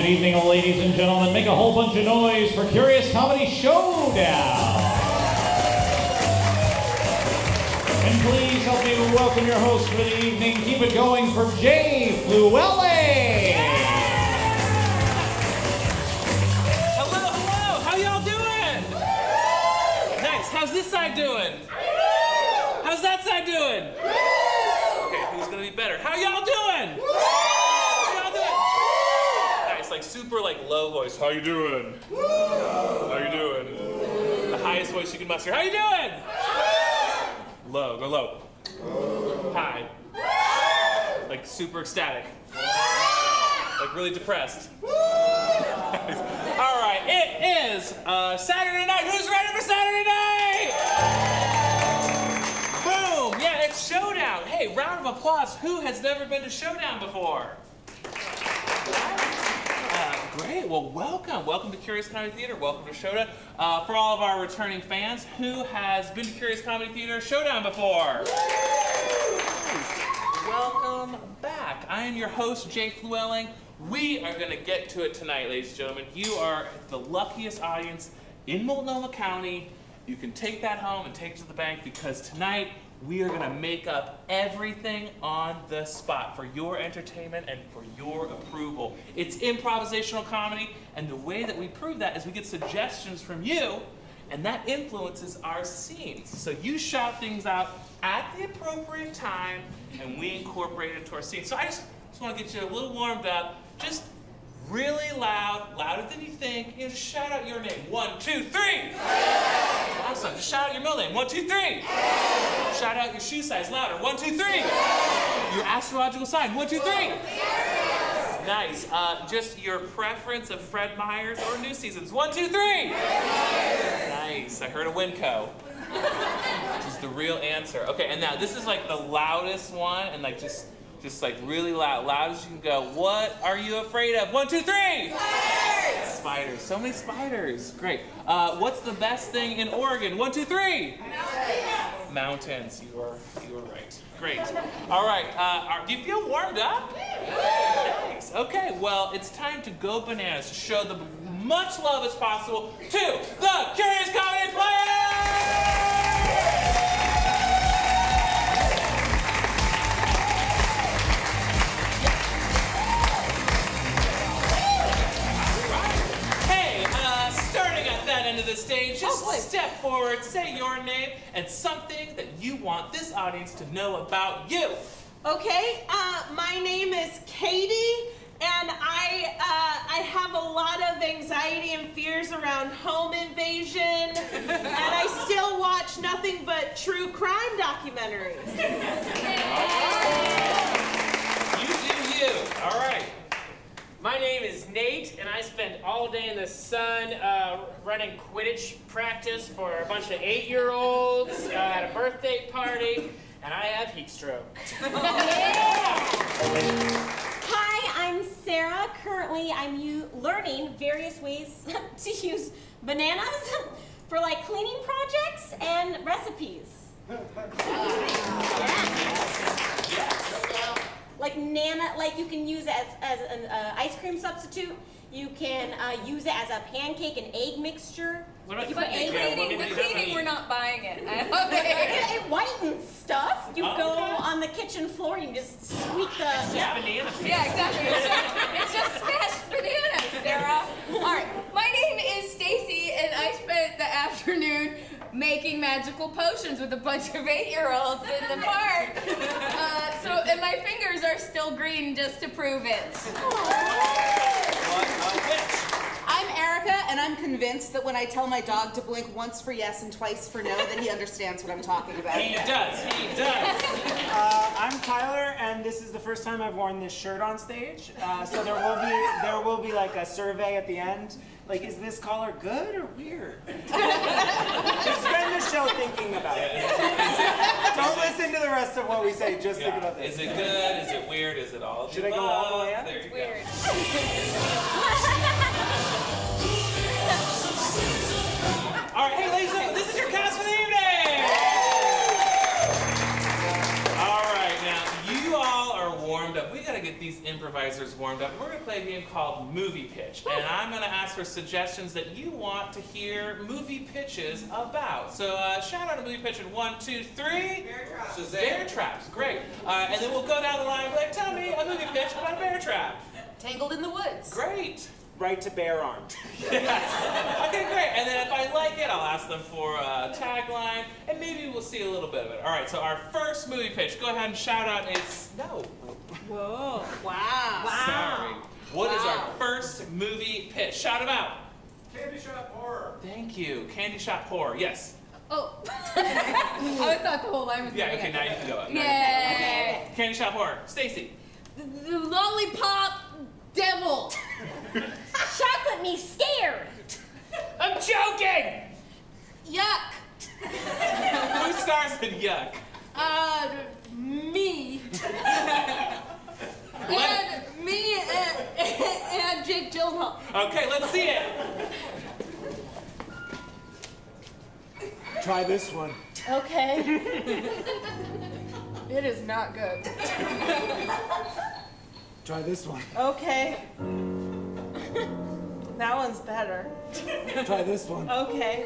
Good evening, ladies and gentlemen. Make a whole bunch of noise for Curious Comedy Showdown. And please help me welcome your host for the evening. Keep it going for Jay Fluelle. Hello, hello. How y'all doing? Nice. How's this side doing? How's that side doing? Okay, who's gonna be better? How y'all doing? Like super low voice. How you doing? How you doing? The highest voice you can muster. How you doing? Low. Go low. High. Like super ecstatic. Like really depressed. All right. It is Saturday night. Who's ready for Saturday night? Boom. Yeah, it's Showdown. Hey, round of applause. Who has never been to Showdown before? Great, well welcome. Welcome to Curious Comedy Theater. Welcome to Showdown. For all of our returning fans, who has been to Curious Comedy Theater Showdown before? Welcome back. I am your host, Jay Fluelle. We are going to get to it tonight, ladies and gentlemen. You are the luckiest audience in Multnomah County. You can take that home and take it to the bank because tonight we are going to make up everything on the spot for your entertainment and for your approval. It's improvisational comedy, and the way that we prove that is we get suggestions from you, and that influences our scenes. So you shout things out at the appropriate time, and we incorporate it into our scene. So I just want to get you a little warmed up, just really loud, louder than you think. You know, just shout out your name. 1, 2, 3. Awesome. Just shout out your middle name. 1, 2, 3. Shout out your shoe size louder. 1, 2, 3. Your astrological sign. 1, 2, 3. Nice. Just your preference of Fred Meyers or New Seasons. 1, 2, 3. Nice. I heard a Winco. Which is the real answer. Okay, and now this is like the loudest one, and like just like really loud as you can go. What are you afraid of? 1, 2, 3. Spiders. Spiders. So many spiders. Great. What's the best thing in Oregon? 1, 2, 3. Mountains. You are right. Great. All right. Do you feel warmed up? Thanks. Okay. Well, it's time to go bananas to show the much love as possible to the Curious Comedy Players. End of the stage, just step forward, say your name and something that you want this audience to know about you. Okay, my name is Katie, and I have a lot of anxiety and fears around home invasion, and I still watch nothing but true crime documentaries. You do you. All right. My name is Nate, and I spend all day in the sun running Quidditch practice for a bunch of 8-year-olds at a birthday party, and I have heat stroke. Hi, I'm Sarah. Currently, I'm learning various ways to use bananas for like cleaning projects and recipes. Like you can use it as an ice cream substitute. You can use it as a pancake and egg mixture. What about you put egg The cleaning, we're not buying it. It whitens stuff. You go on the kitchen floor, you just squeak the... Yeah, banana paste. Yeah, exactly. It's just smashed bananas, Sarah. All right, my name is Stacy, and I spent the afternoon making magical potions with a bunch of 8-year-olds in the park. And my fingers are still green just to prove it. I'm Erica, and I'm convinced that when I tell my dog to blink once for yes and twice for no, then he understands what I'm talking about. He does. I'm Tyler, and this is the first time I've worn this shirt on stage. So there will be like a survey at the end. Like, is this collar good or weird? Just spend the show thinking about it. Don't listen to the rest of what we say. Just think about this. Is it good? Is it weird? Is it all? Should I go all the way up? There you go. Weird. All right, hey, ladies and gentlemen, this is your cast for the evening. All right, now you all are warmed up. We gotta get these improv improvisers warmed up, we're going to play a game called Movie Pitch. And I'm going to ask for suggestions that you want to hear movie pitches about. So shout out a movie pitch in 1, 2, 3. Bear traps. Bear traps, great. And then we'll go down the line and be like, tell me a movie pitch about a bear trap. Tangled in the Woods. Great. Right to bear arm. Yes. Okay, great. And then if I like it, I'll ask them for a tagline, and maybe we'll see a little bit of it. All right, so our first movie pitch, go ahead and shout out is, no. Whoa. Wow. Sorry. What is our first movie pitch? Shout them out. Candy shop horror. Thank you. Candy Shop Horror, yes. Oh. I thought the whole line was Yeah, going okay, in. now you can go. Yay. Candy Shop Horror. Stacy. The lollipop devil. Chocolate me scared. I'm joking! Yuck. Who stars in Yuck? Me. What? And me and Jake Gyllenhaal. Okay, let's see it. Try this one. Okay. It is not good. Try this one. Okay. That one's better. Try this one. Okay.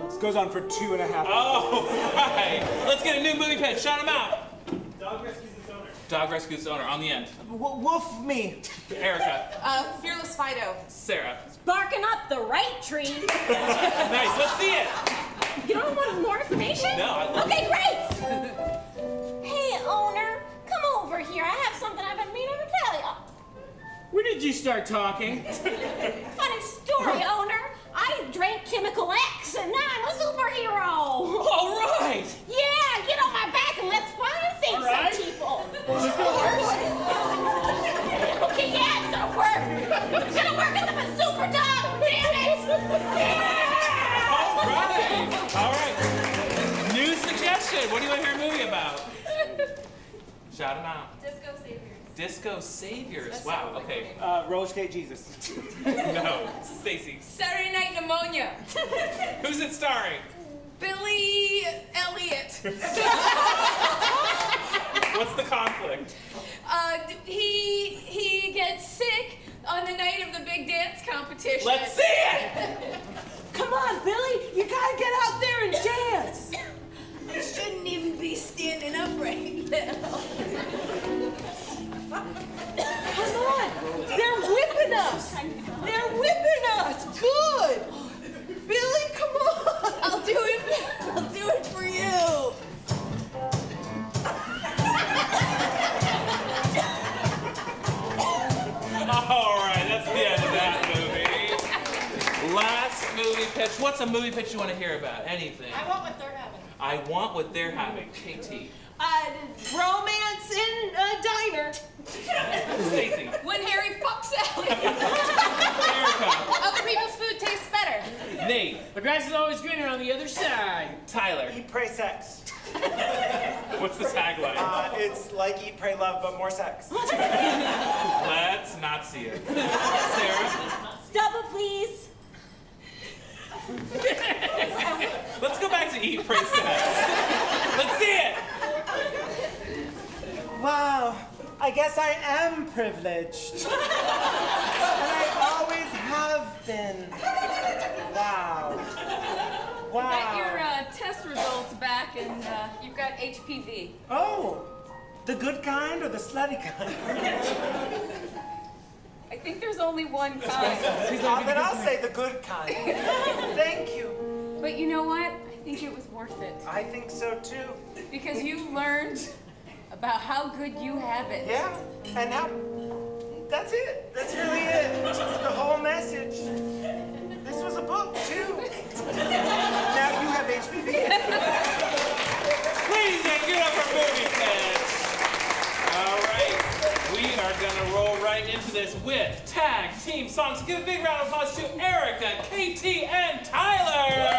This goes on for 2.5 Oh, right. Let's get a new movie pitch. Shout them out. Dog rescues its owner. Dog rescues its owner on the end. Woof me. Erica. Fearless Fido. Sarah. Barking up the right tree. Nice, let's see it. You don't want more information? No, I love Okay, great. Hey, owner, come over here. I have something I've been meaning to tell you. When did you start talking? Funny story, owner. I drank Chemical X, and now I'm a superhero. All right. Yeah, get on my back and let's fun save All right. some people. Okay, yeah, it's gonna work. It's gonna work because I'm a super dog. Damn it! Yeah! All right. New suggestion. What do you want to hear a movie about? Shout them out. Disco Saviors. Disco Saviors. Wow. Okay. Roller skate Jesus. No. Stacy. Saturday Night Pneumonia. Who's it starring? Billy Elliot. What's the conflict? He gets sick on the night of the big dance competition. Let's see it. Come on, Billy. You gotta get out there and dance. I shouldn't even be standing up right now. Come on. They're whipping us. They're whipping us. Good. Billy, come on. I'll do it for you. All right, that's the end of that movie. Last movie pitch. What's a movie pitch you want to hear about? Anything. I want what they're having. I want what they're having. KT. Romance in a diner. Stacy. When Harry fucks Sally. Erica. Other people's food tastes better. Nate. The grass is always greener on the other side. Tyler. Eat, pray, sex. What's the tagline? It's like eat, pray, love, but more sex. Let's not see it. Sarah. Double, please. Let's go back to Eat, Pray, Sex. Let's see it. Wow, I guess I am privileged. And I always have been. Wow. Got your Wow. test results back, and you've got HPV. Oh, the good kind or the slutty kind? I think there's only one kind. Then I'll say the good kind. Thank you. But you know what? I think it was worth it. I think so too. Because you learned about how good you have it. Yeah, and now, that's it. That's really it. Just the whole message. This was a book too. Now you have HPV. Please give it up for movie pitch. All right. We are going to roll right into this with tag team songs. Give a big round of applause to Erica, KT, and Tyler.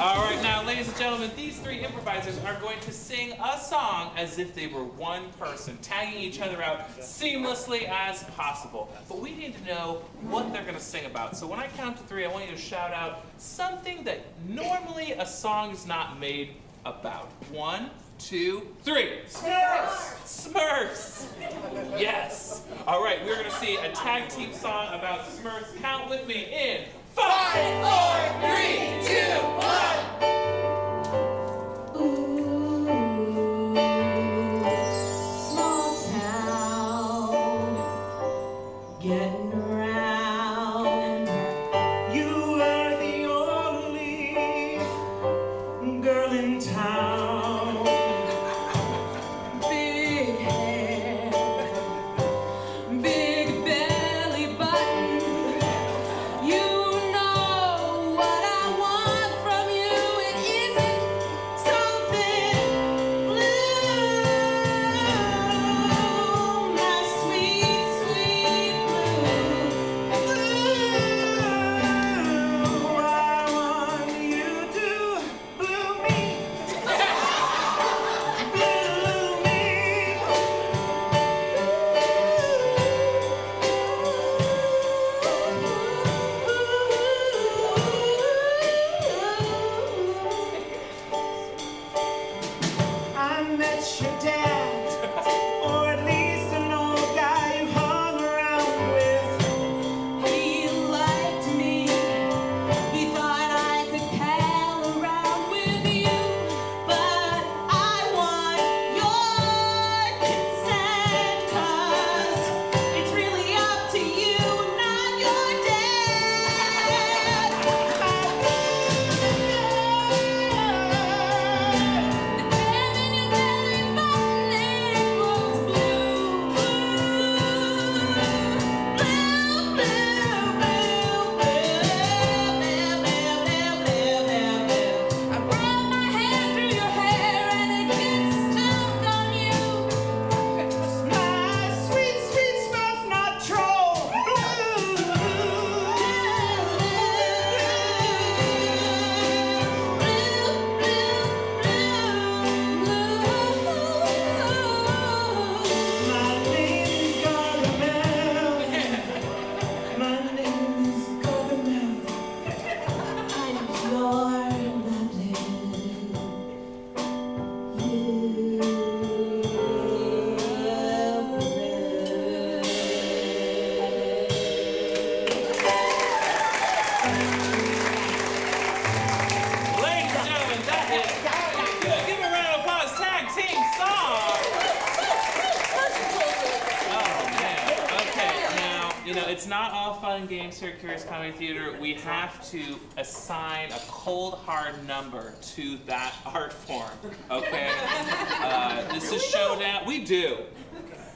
All right, now, ladies and gentlemen, these three improvisers are going to sing a song as if they were one person, tagging each other out seamlessly as possible. But we need to know what they're going to sing about. So when I count to three, I want you to shout out something that normally a song is not made about. 1, 2, 3. Smurfs! Smurfs! Yes. All right, we're going to see a tag team song about Smurfs. Count with me in 5, 4, 3, 2, 1. Getting around. You were the only girl in town. Big hair, big belly button. You know what I want from you. It isn't something blue. My sweet, sweet blue. I want you to blue me. Blue me. I met your dad, or at least an old guy you hung around with. He liked me. He thought I could pal around with you, but I want your consent, 'cause it's really up to you, not your dad. The jam in your belly button, it grows blue, I run my hand through your hair and it gets stuck on you. My sweet, sweet Smurf, not troll. My name is Gargamel. My name is Gargamel. I'm your lovely. Ladies and gentlemen, that is good. Give a round of applause. Tag team song. Oh man. Okay. Now it's not all fun and games here at Curious Comedy Theater. We have to assign a cold hard number to that art form. Okay. This is showdown. We do.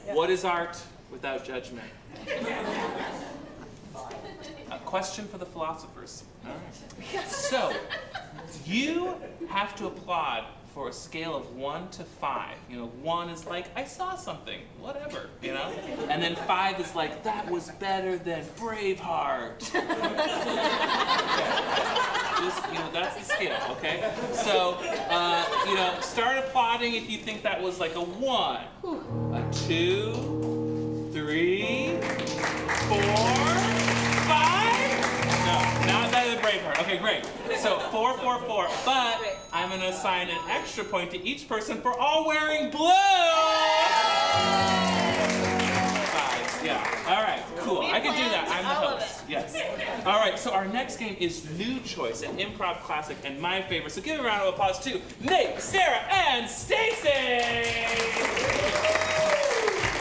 What is art without judgment? A question for the philosophers. All right. So, you have to applaud for a scale of 1 to 5. 1 is like, I saw something, whatever, And then 5 is like, that was better than Braveheart. Just, that's the scale, okay? So, start applauding if you think that was like a 1, a 2, 3, 4, 5. No, not better than Braveheart. Okay, great. So 4, 4, 4. But I'm going to assign an extra point to each person for all wearing blue. 5. Yeah. All right. Cool. I can do that. I'm the host. Yes. All right. So our next game is New Choice, an improv classic and my favorite. So give a round of applause to Nate, Sarah, and Stacy.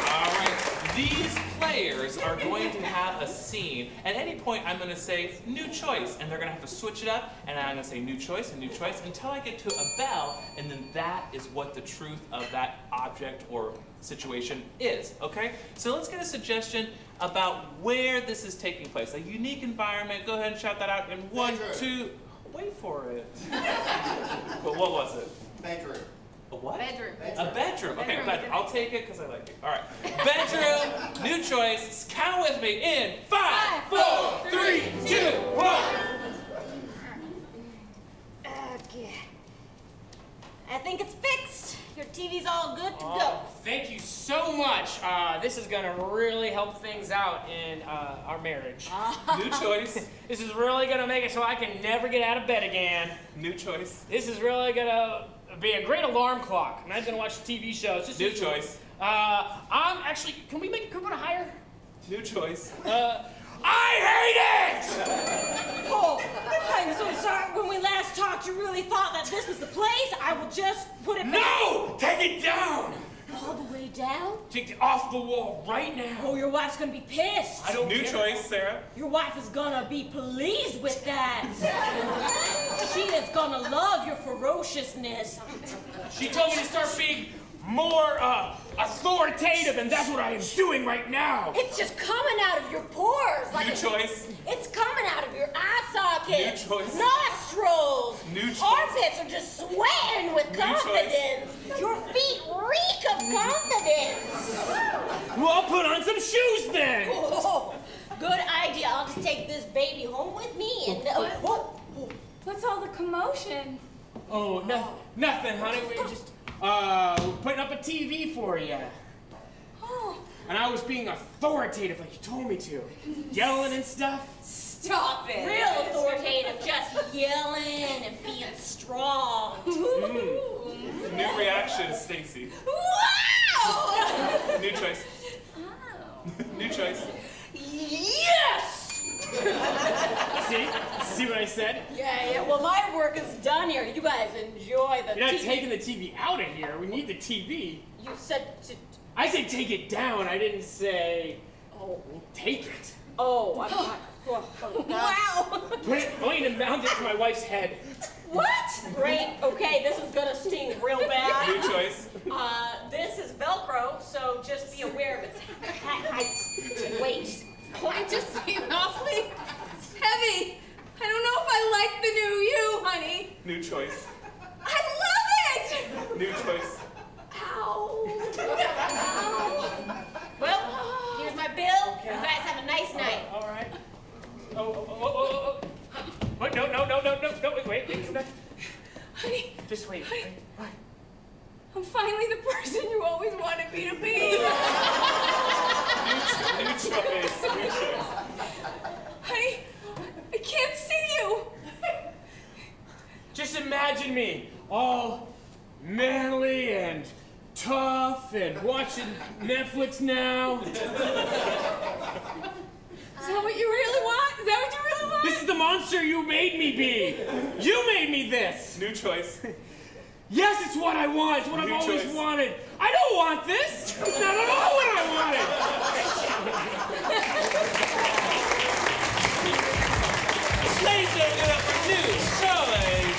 All right. These players are going to have a scene. At any point, I'm going to say new choice, and they're going to have to switch it up, and I'm going to say new choice and new choice until I get to a bell, and then that is what the truth of that object or situation is, okay? So let's get a suggestion about where this is taking place. A unique environment. Go ahead and shout that out in 1, 2. Wait for it. But what was it? Bedroom. A what? Bedroom. A bedroom. Okay, bedroom. I'll take it because I like it. All right. Bedroom, new choice. Count with me in 5, 4, 3, 2, 1. Okay. I think it's fixed. Your TV's all good to go. Oh, thank you so much. This is gonna really help things out in our marriage. New choice. This is really gonna make it so I can never get out of bed again. New choice. This is really gonna be a great alarm clock. And I'm gonna watch TV shows. Just New choice. I'm actually. Can we put a higher? New choice. I hate it! Oh, I'm so sorry. When we last talked, you really thought that this was the place. I will just put it back. No! Take it down! All the way down? Take it off the wall right now. Oh, your wife's gonna be pissed. I don't New care. choice, Sarah. Your wife is gonna be pleased with that. She is gonna love your ferociousness. She told me to start being more authoritative, and that's what I am doing right now. It's just coming out of your pores. Like New choice. It's coming out of your eye sockets. New choice. Nostrils. New choice. Armpits are just sweating with New confidence. Your feet reek of confidence. Well, I'll put on some shoes then. Oh, good idea. I'll just take this baby home with me and... What's all the commotion? Oh, nothing, honey. We're just putting up a TV for you. Oh, And I was being authoritative like you told me to. Yelling and stuff. stop it. Real authoritative, just yelling and being strong. New reaction, Stacy. Wow! New choice. New choice. Yes! See what I said? Yeah, well, my work is done here. You guys enjoy the You're not TV. taking the TV out of here. We need the TV. You said to... I said take it down. I didn't say Oh, take it. oh, I'm not... Oh, Wow! Put it, I need to mount it to my wife's head. what? Great. Okay, this is gonna sting real New bad. choice. This is Velcro, so just be aware of its height and weight. It just seemed awfully heavy. I don't know if I like the new you, honey. New choice. I love it! New choice. Ow. Well, here's my bill. You guys have a nice night. All right. Oh. Wait, no, wait. Honey, Just wait. I'm finally the person you always wanted me to be. New choice. New choice. Honey, I can't see you. Just imagine me all manly and tough and watching Netflix now. Is that what you really want? Is that what you really want? This is the monster you made me be. You made me this. New choice. Yes, it's what I want. It's what I've New always choice. wanted. I don't want this. It's not at all what I wanted. Ladies and gentlemen, up for new choice.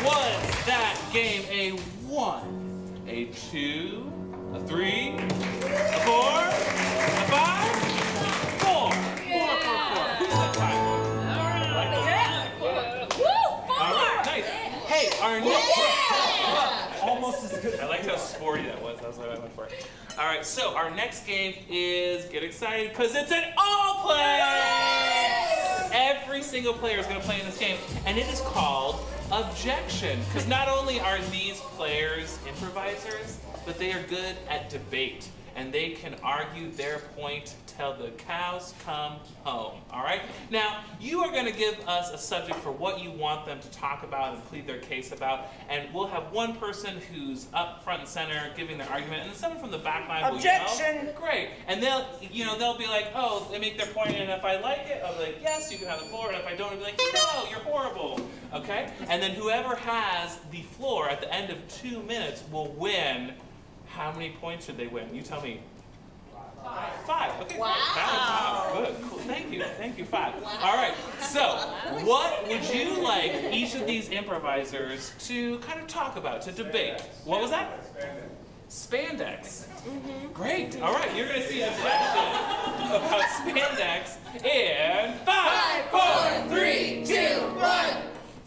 Was that game a 1, a 2, a 3, a 4, a 5, 4? 4. Who's that time? All right, nice. Hey, our next... Almost as good. I liked how sporty that was. That's what I went for. All right, so our next game is, get excited, because it's an all play! Every single player is going to play in this game, and it is called Objection. Because not only are these players improvisers, but they are good at debate. And they can argue their point till the cows come home, all right? Now, you are going to give us a subject for what you want them to talk about and plead their case about, and we'll have one person who's up front and center giving their argument, and then someone from the back line will yell. Objection! Great. And they'll be like, oh, they make their point, and if I like it, I'll be like, yes, you can have the floor, and if I don't, I'll be like, no, you're horrible, okay? And then whoever has the floor at the end of 2 minutes will win. How many points should they win? You tell me. 5. Okay. Wow. Good. Cool. Thank you. 5. All right. So, what would you like each of these improvisers to kind of talk about, to debate? What was that? Spandex. Great. All right. You're going to see an objection about spandex in 5, 4, 3, 2, 1.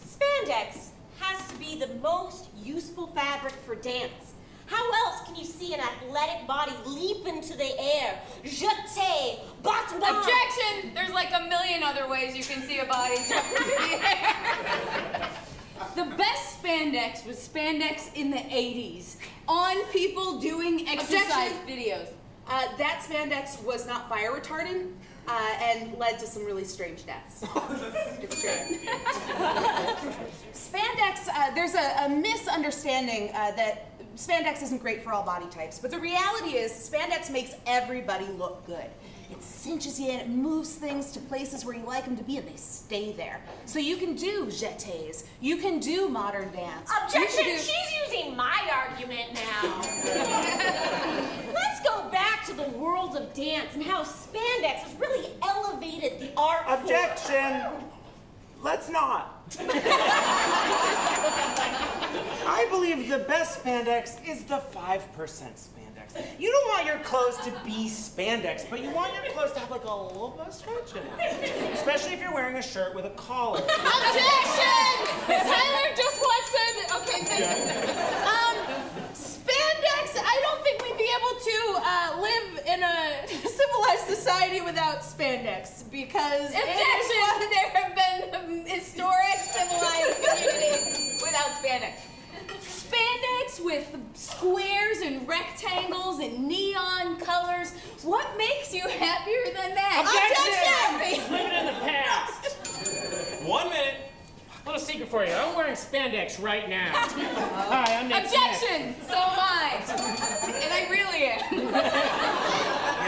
Spandex has to be the most useful fabric for dance. How else can you see an athletic body leap into the air? Jeté, battement. Objection! There's like a million other ways you can see a body jump into the air. The best spandex was spandex in the 80s on people doing exercise videos. That spandex was not fire retardant. and led to some really strange deaths. It's true. Spandex, there's a misunderstanding that spandex isn't great for all body types, but the reality is spandex makes everybody look good. It cinches you in, it moves things to places where you like them to be, and they stay there. So you can do jetés, you can do modern dance. Objection! She's using my argument now. Let's go back to the world of dance and how spandex has really elevated the art form. Objection! Let's not. I believe the best spandex is the 5% spandex. You don't want your clothes to be spandex, but you want your clothes to have like a little bit of stretch in it. Especially if you're wearing a shirt with a collar. Objection! Tyler just wants to. Okay, thank you. Spandex. I don't think we'd be able to live in a civilized society without spandex because there have been historic civilized community without spandex. Spandex with squares and rectangles and neon colors. What makes you happier than that? Objection! Living in the past. 1 minute. Little secret for you. I'm wearing spandex right now. Hi, I'm Nick Objection! So am I. And I really am. You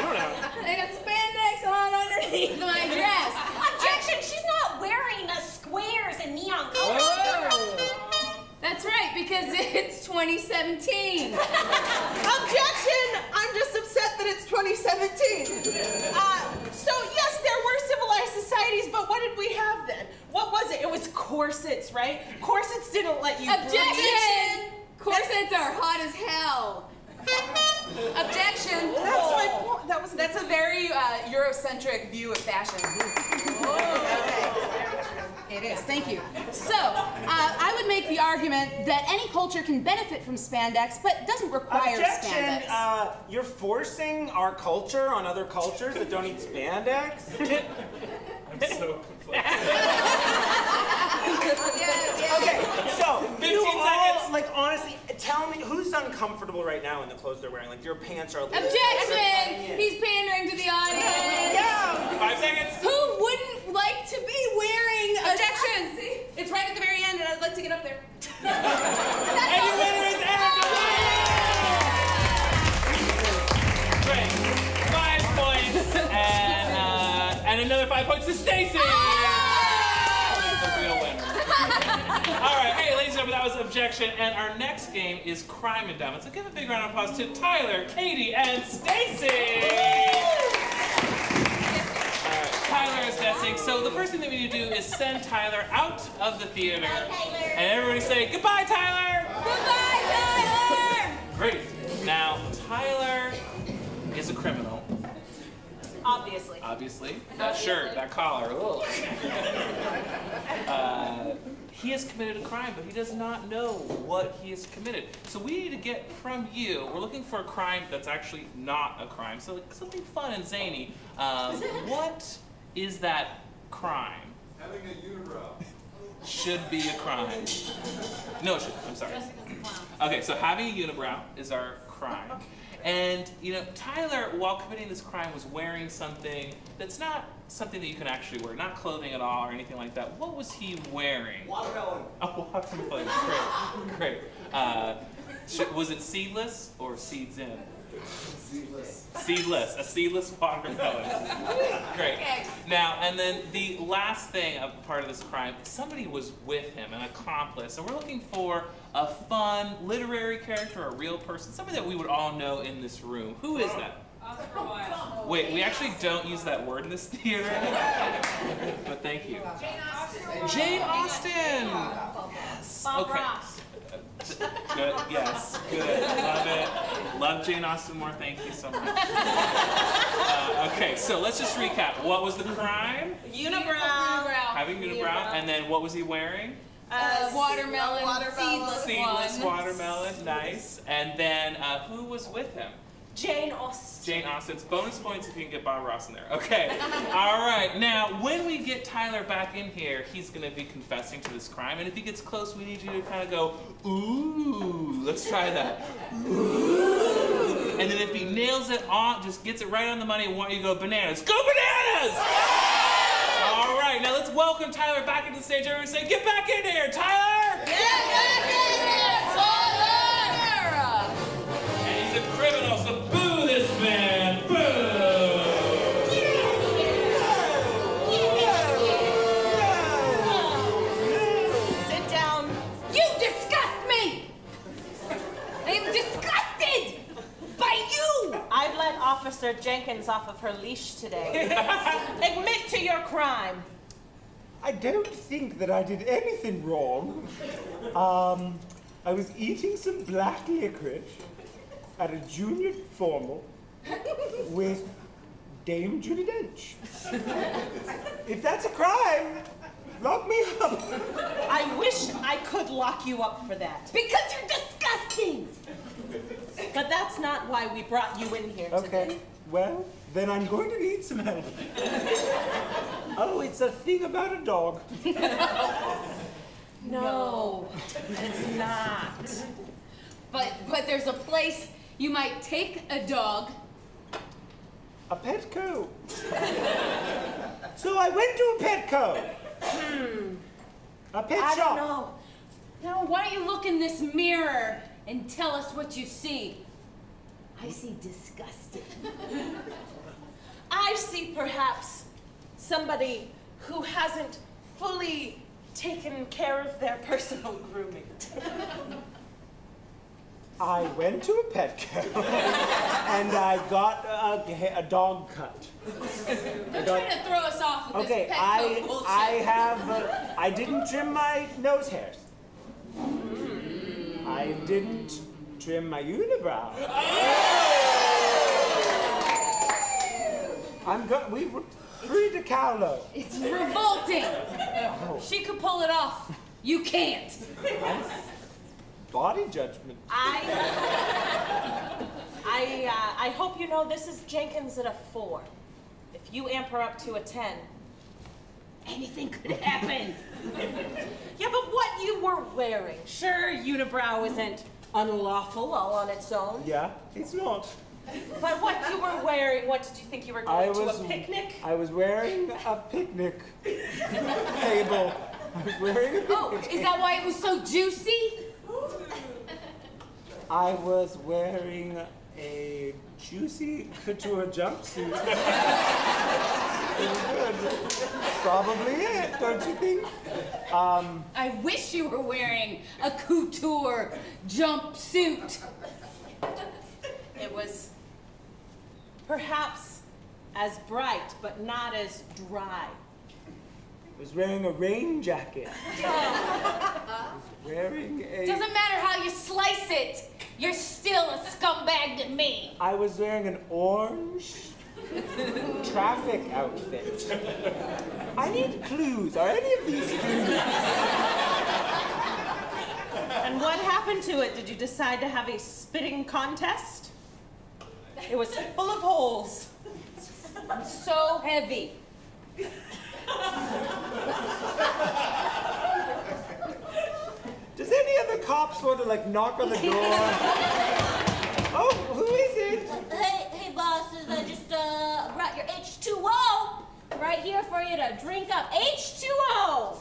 don't know. I got spandex on underneath my dress. Objection! She's not wearing the squares and neon colors. That's right, because it's 2017. Objection! I'm just upset that it's 2017. So yes, there were civilized societies, but what did we have then? What was it? It was corsets, right? Corsets didn't let you Objection! Corsets are hot as hell. Objection. That's my point. That's a very Eurocentric view of fashion. Okay. It is, thank you. So, I would make the argument that any culture can benefit from spandex, but doesn't require spandex. You're forcing our culture on other cultures that don't eat spandex? I'm so conflicted. Okay, so 15 seconds. Like honestly, tell me who's uncomfortable right now in the clothes they're wearing. Like your pants are a little. Objection! He's pandering to the audience. Yeah. 5 seconds. Who wouldn't like to be wearing Objection! It's right at the very end, and I'd like to get up there. And your winner is Erica! Great. 5 points, and another 5 points to Stacy. The real winner. All right, hey, ladies and gentlemen, that was Objection, and our next game is Crime Endowment. So give a big round of applause to Tyler, Katie, and Stacy. Tyler is dancing. So the first thing that we need to do is send Tyler out of the theater. And everybody say, goodbye, Tyler! Goodbye, Tyler! Great. Now, Tyler is a criminal. Obviously. Obviously. That shirt, that collar. He has committed a crime, but he does not know what he has committed. So we need to get from you, we're looking for a crime that's actually not a crime. So like, something fun and zany. What is that crime? Having a unibrow. Should be a crime. No, it should. I'm sorry. Okay, so having a unibrow is our crime. And, you know, Tyler, while committing this crime, was wearing something that's not something that you can actually wear, not clothing at all or anything like that. What was he wearing? Watermelon. Oh, watermelon. Great. Was it seedless or seeds in? Seedless. Seedless. A seedless watermelon. Great. Now, and then the last thing, a part of this crime, somebody was with him, an accomplice, and we're looking for a fun literary character, a real person, somebody that we would all know in this room. Who is that? Wait, we actually don't use that word in this theater, but thank you. Jane Austen. Yes. Bob Okay. Ross. Good. Yes. Good. Love it. Love Jane Austen more. Thank you so much. Okay, so let's just recap. What was the crime? Unibrow. Having unibrow, and then what was he wearing? Watermelon. Watermelon. Seedless Seedless one. watermelon. Nice. And then who was with him? Jane Austen. Jane Austen. It's bonus points if you can get Bob Ross in there. Okay. All right. Now, when we get Tyler back in here, he's going to be confessing to this crime. And if he gets close, we need you to kind of go, ooh. Let's try that. Ooh. And then if he nails it on, just gets it right on the money, I want you to go bananas. Go bananas! All right. Now, let's welcome Tyler back into the stage. Everyone say, get back in here, Tyler! Get back in here, Tyler! And he's a criminal, so boo this man. Boo! Sit down. You disgust me! I am disgusted by you! I've let Officer Jenkins off of her leash today. Admit to your crime. I don't think that I did anything wrong. I was eating some black licorice at a junior formal with Dame Judi Dench. If that's a crime, lock me up. I wish I could lock you up for that. Because you're disgusting! But that's not why we brought you in here today. Okay, well, then I'm going to need some help. Oh, it's a thing about a dog. No, it's not. But there's a place you might take a dog. A Petco. So I went to a Petco. A pet I shop. don't know. Now, why don't you look in this mirror and tell us what you see? I see disgusted. I see perhaps somebody who hasn't fully taken care of their personal grooming. I went to a Petco and I got a dog cut. You're trying to throw us off with Okay, this Petco bullshit. I didn't trim my nose hairs. I didn't trim my unibrow. We were free to Cowlow. It's revolting. She could pull it off. You can't. Body judgment. I hope you know this is Jenkins at a 4. If you amp her up to a 10, Anything could happen. yeah, but what you were wearing. Sure, unibrow isn't unlawful all on its own. Yeah, it's not. But what you were wearing, what did you think you were going to, a picnic? I was wearing a picnic table. I was wearing a picnic Oh, is that why it was so juicy? I was wearing a juicy couture jumpsuit. It was good. Probably it, don't you think? I wish you were wearing a couture jumpsuit. It was perhaps as bright, but not as dry. I was wearing a rain jacket. I was wearing a... Doesn't matter how you slice it, you're still a scumbag to me. I was wearing an orange traffic outfit. I need clues. Are any of these clues? And what happened to it? Did you decide to have a spitting contest? It was full of holes. I'm so heavy. Does any of the cops want to, like, knock on the door? Oh, who is it? Hey, bosses, I just brought your H2O right here for you to drink up. H2O!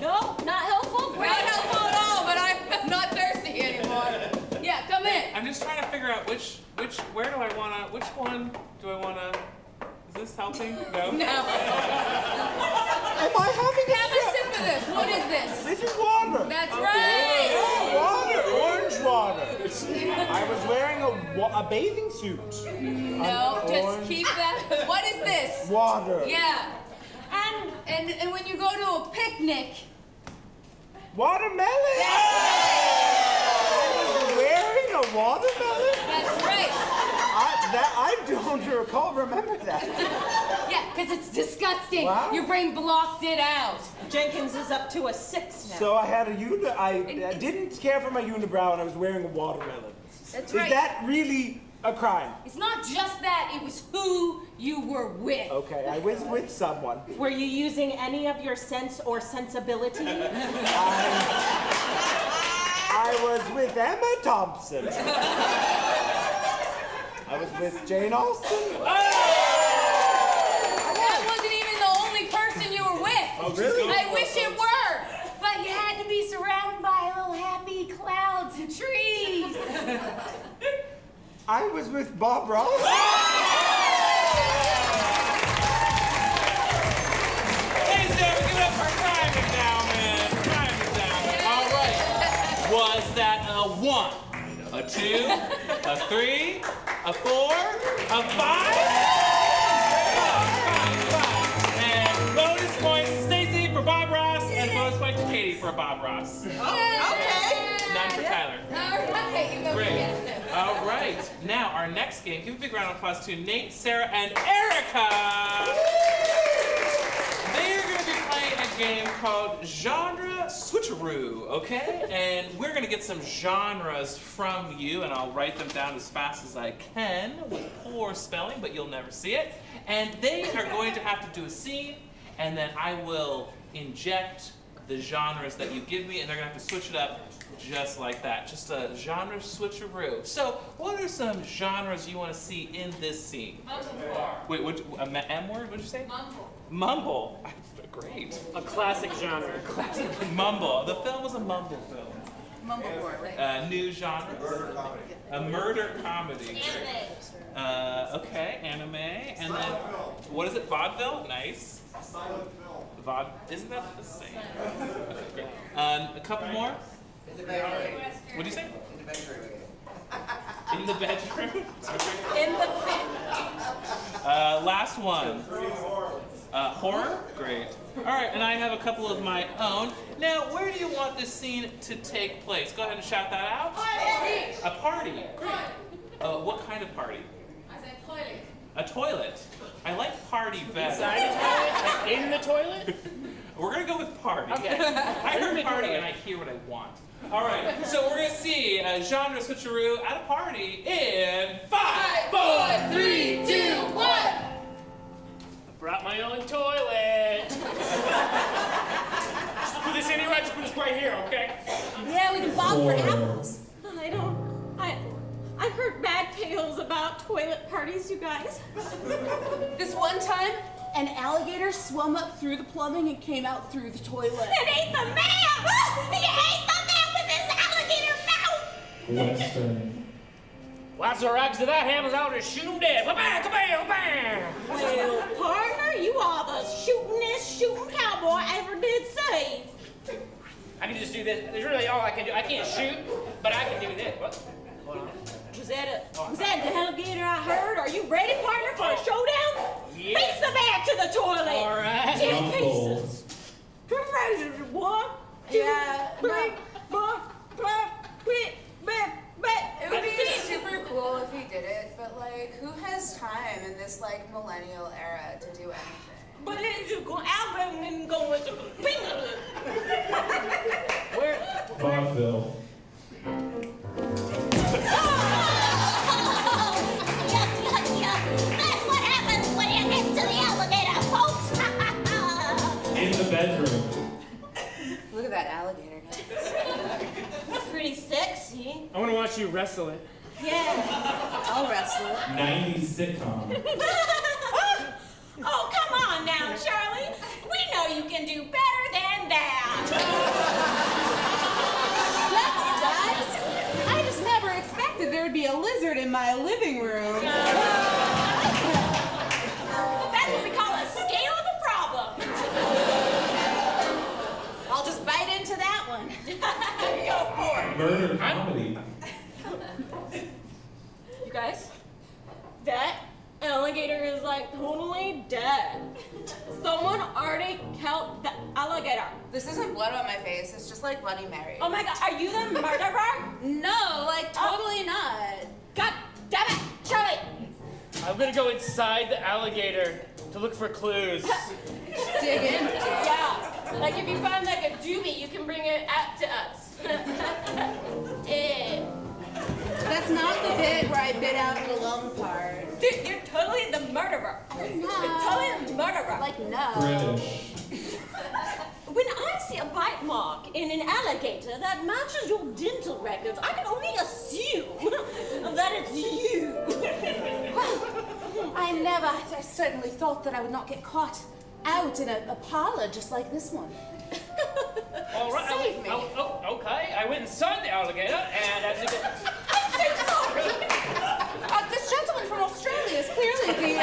No, not helpful? Not helpful at all, but I'm not thirsty anymore. Yeah, come in. I'm just trying to figure out which one do I wanna, is this helping? No? No. Am I having Have a sip of this. What is this? This is water. That's right. Water, orange water. I was wearing a bathing suit. No, just keep that. What is this? Water. Yeah. And when you go to a picnic. Watermelon. That's right. I was wearing a watermelon. That's right. I don't remember that. Yeah, because it's disgusting. Wow. Your brain blocked it out. Jenkins is up to a 6 now. So I had I didn't care for my unibrow and I was wearing a watermelon. That's Is right. that really A crime. It's not just that, it was who you were with. Okay, I was with someone. Were you using any of your sense or sensibility? I was with Emma Thompson. I was with Jane Austen. That wasn't even the only person you were with. Oh, really? I wish it were. But you had to be surrounded by little happy clouds and trees. I was with Bob Ross. Ladies and gentlemen, give it up for Crime Endowment. Crime Endowment. All right. Was that a 1, a 2, a 3, a 4, a 5? And bonus points to Stacy for Bob Ross, and bonus point to Katie for Bob Ross. Okay. None for Tyler. All right, you go Great. again. All right. Now, our next game, give a big round of applause to Nate, Sarah, and Erica. They are going to be playing a game called Genre Switcheroo, okay? And we're going to get some genres from you, and I'll write them down as fast as I can with poor spelling, but you'll never see it. And they are going to have to do a scene, and then I will inject the genres that you give me, and they're going to have to switch it up just like that. Just a genre switcheroo. So, what are some genres you want to see in this scene? Mumble. Wait, M word? What'd you say? Mumble. Mumble. Great. A classic genre. Classic mumble. The film was a mumble film. Mumblecore, right? New genre. Murder comedy. A murder comedy. Okay, anime. And then, what is it? Vaudeville? Nice. Silent film. Isn't that the same? Okay, great. A couple more? What'd you say? In the bedroom? In the Last one. Horror? Great. All right, and I have a couple of my own. Now, where do you want this scene to take place? Go ahead and shout that out. Party! A party. Great. What kind of party? I said toilet. A toilet. I like party better. Inside the toilet? Like in the toilet? We're gonna go with party. Okay. I heard party and I hear what I want. All right, so we're gonna see a genre switcheroo at a party in 5, 4, 3, 2, 1. I brought my own toilet. Just put this anywhere, just put this right here, okay? Yeah, we can bob for apples. I've heard bad tales about toilet parties, you guys. This one time, an alligator swum up through the plumbing and came out through the toilet. It ate the man! He ate the man with his alligator mouth! Western. Lots of rags to that hammers, I'll just shoot him dead. Ba-bam, ka-bam, bam. Well, partner, you are the shootingest shooting cowboy I ever did see. I can just do this. There's really all I can do. I can't shoot, but I can do this. What? Hold on. Was that the alligator I heard? Are you ready, partner, for a showdown? Yeah. Face the man to the toilet! All right. 10 pieces. 2 pieces. 1, 2, Yeah, 3, 4, 5, 6, 7, 8. It would be super cool if he did it, but like, who has time in this like millennial era to do anything? But it's just going out and going to Where? Vaudeville. That's what happens when you get to the alligator, folks. In the bedroom. Look at that alligator, guys. Pretty sexy. I want to watch you wrestle it. Yeah. I'll wrestle it. 90s sitcom. Oh, come on now, Charlie. We know you can do better than that. Thanks, guys. I just never expected there would be a lizard in my living room. That's what we call a scale of a problem. I'll just bite into that one. Go for it. Murder comedy. You guys, that alligator is like totally dead. Someone already killed the alligator. This isn't blood on my face, it's just like Bloody Mary. Oh my god, are you the murderer? No, like totally not. God damn it, Charlie! I'm gonna go inside the alligator to look for clues. Dig in. Yeah, like if you find like a doobie, you can bring it out to us. Yeah. That's not the bit where I bit out the You're totally the murderer. No. You're totally the murderer. Like, no. British. When I see a bite mark in an alligator that matches your dental records, I can only assume that it's you. I certainly thought that I would not get caught out in a parlor just like this one. All right. Save me. Okay. I went and saw the alligator, and as you can... I'm so sorry. This gentleman from Australia is clearly the...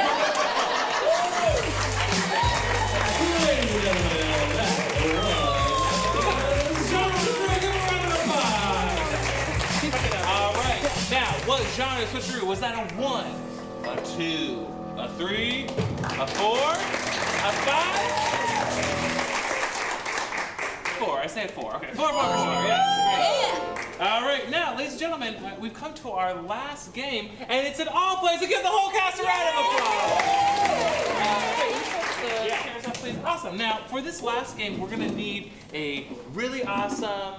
Ladies and gentlemen, that was All right. Now, what genre switcheroo? Was that a 1, a 2, a 3, a 4, a 5? 4. I say 4. Okay. 4. Yes. All right. Now, ladies and gentlemen, we've come to our last game, and it's an all plays. So give the whole cast a round of applause. Awesome. Now, for this last game, we're going to need a really awesome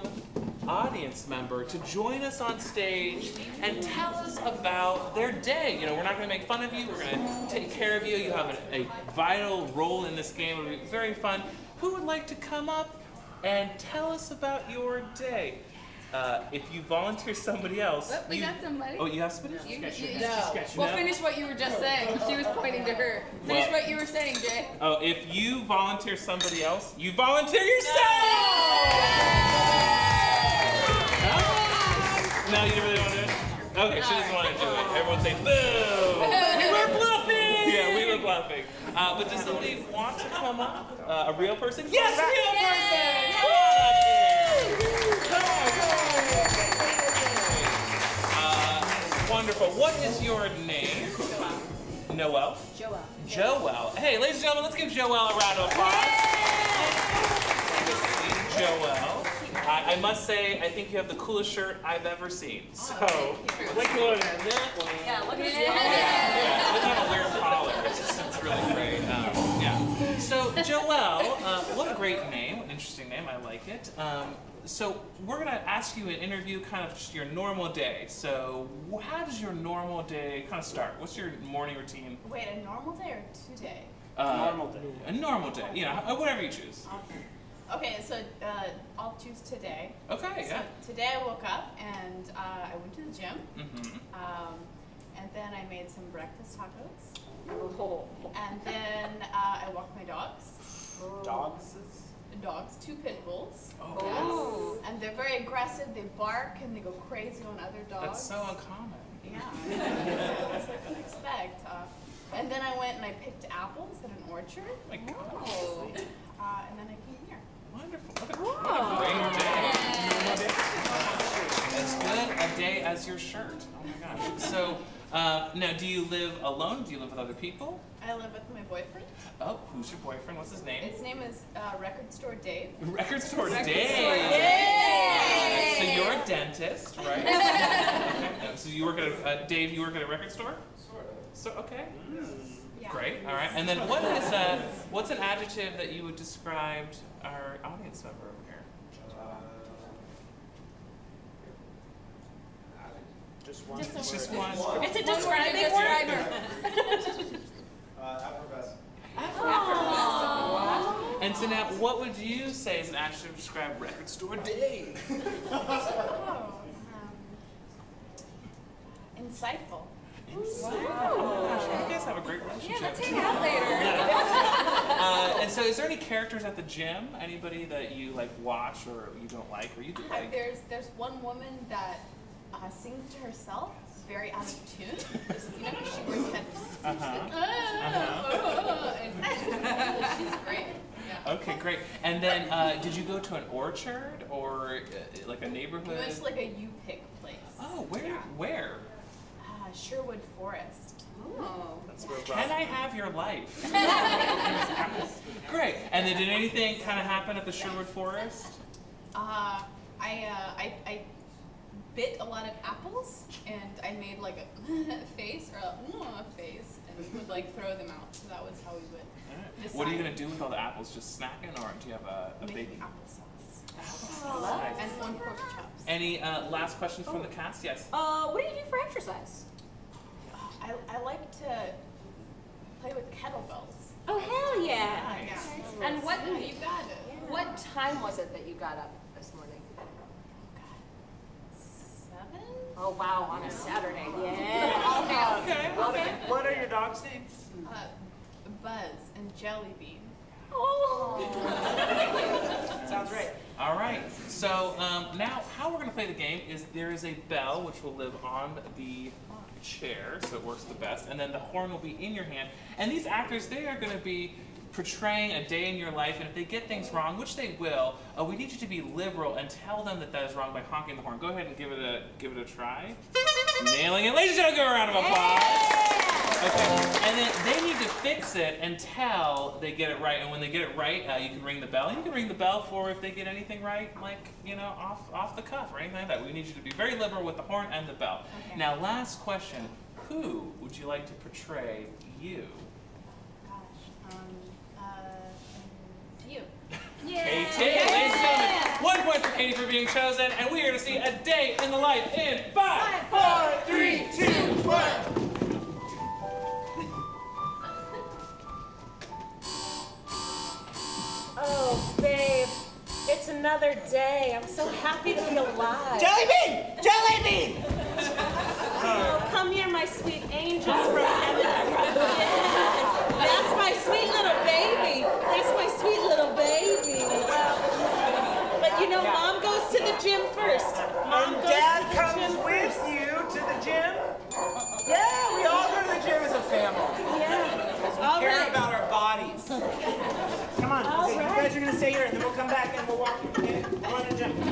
audience member to join us on stage and tell us about their day. You know, we're not going to make fun of you. We're going to take care of you. You have a vital role in this game. It'll be very fun. Who would like to come up and tell us about your day? If you volunteer somebody else... Oh, we got somebody. Oh, you have somebody? Well, finish what you were just saying. She was pointing to her. Finish what you were saying, Jay. Oh, if you volunteer somebody else, you volunteer yourself! No, you really want to do it? Okay, she doesn't want to do it. Everyone say boo! We were bluffing! Yeah, we were bluffing. But does somebody want to come up? A real person? Yes, a real person! Come on, wonderful. What is your name? Noel. Joel. Hey, ladies and gentlemen, let's give Joel a round of applause. Joel. I must say, I think you have the coolest shirt I've ever seen. So, way cooler than that one. Yeah, look at you. Yeah, look at a weird collar. It's really great. Yeah. So, Joel, what a great name, interesting name. I like it. So, we're going to ask you an interview, kind of just your normal day. So, how does your normal day kind of start? What's your morning routine? Wait, a normal day or today? Normal day. A normal day. You know, whatever you choose. Okay, so I'll choose today. Okay, so yeah. Today I woke up and I went to the gym. Mm-hmm. And then I made some breakfast tacos. And then I walked my dogs. Dogs? Dogs, 2 pit bulls. Oh. Yes. And they're very aggressive. They bark and they go crazy on other dogs. That's so uncommon. Yeah. That's what I can expect. And then I went and I picked apples at an orchard. Oh my God. And then I came here. Wonderful. What a great day. As good a day as your shirt. Oh my gosh. So, now do you live alone? Do you live with other people? I live with my boyfriend. Oh, who's your boyfriend? What's his name? His name is Record Store Dave. Record Store Dave. Yay! So you're a dentist, right? Okay. So you work at Dave, you work at a record store? Sort of. So, okay. Yeah. Great. All right. And then what's an adjective that you would describe our audience member over here? Just one. Just one. It's a describing word. Effervescent. And so now, what would you say is an adjective to describe Record Store Dave? Insightful. Oh gosh, you guys have a great relationship. Yeah, let's hang out later. And so, is there any characters at the gym? Anybody that you like watch or you don't like, or you do like? There's one woman that sings to herself, very out of tune. You know, she wears headphones. And she's great. Yeah. Okay, great. And then, did you go to an orchard or like a neighborhood? We went to like a U-Pick place. Oh, where? Yeah. Where? Sherwood Forest. Oh. Can I have your life? Great. And then, did anything kind of happen at the Sherwood Forest? I bit a lot of apples, and I made like a face or a face, and would like throw them out. So that was how we would. Right. What are you gonna do with all the apples? Just snacking, or do you have a big Making applesauce. Nice. And on pork chops. Any last questions from the cast? Yes. What do you do for exercise? I like to play with kettlebells. Oh, hell yeah. And what You got it. what time was it that you got up this morning? 7? Oh, wow, on a Saturday. Yeah. Okay. What are your dogs' names? Buzz and Jelly Bean. Oh. Sounds right. All right. So now, how we're going to play the game is there is a bell which will live on the chair, so it works the best, and then the horn will be in your hand. And these actors, they are going to be portraying a day in your life, and if they get things wrong, which they will, we need you to be liberal and tell them that that is wrong by honking the horn. Go ahead and give it a try. Nailing it, ladies and gentlemen. Give a round of applause. Okay, and then they need to fix it until they get it right. And when they get it right, you can ring the bell. You can ring the bell for if they get anything right, like, you know, off the cuff or anything like that. We need you to be very liberal with the horn and the bell. Okay. Now, last question: who would you like to portray you? You. Katie, ladies and gentlemen, 1 point for Katie for being chosen, and we are going to see a day in the life in 5, 4, 3, 2, 1. Oh, babe, it's another day. I'm so happy to be alive. Jelly bean! Jelly bean! Oh, come here, my sweet angels from heaven. Yes, that's my sweet little baby. That's my sweet little baby. But you know, Mom goes to the gym first. Mom And goes Dad to the comes gym with first. you to the gym? Yeah, we all go to the gym as a family. Yeah. All Care right. about our bodies. Come on, All okay, right. you guys are gonna stay here and then we'll come back and we'll walk you, okay? Come on to the gym. Is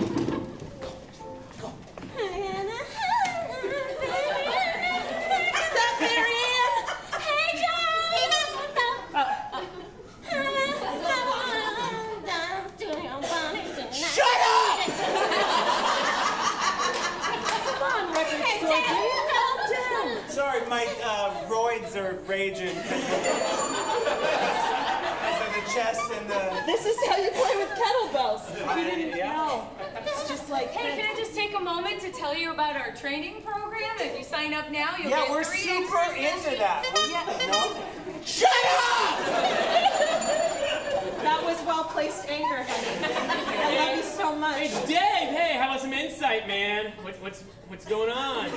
that Marianne? Hey, Joey! Shut up! Come on, record store, calm down. Sorry, my roids are raging. The chest and the... This is how you play with kettlebells. You didn't Yeah. know. It's just like Hey, can I just take a moment to tell you about our training program? If you sign up now, you'll Yeah, get we're 3 super extra into sessions. that. No? Shut up! that was well-placed anger, honey. I love you so much. Hey, Dave! Hey, how about some insight, man? What's going on?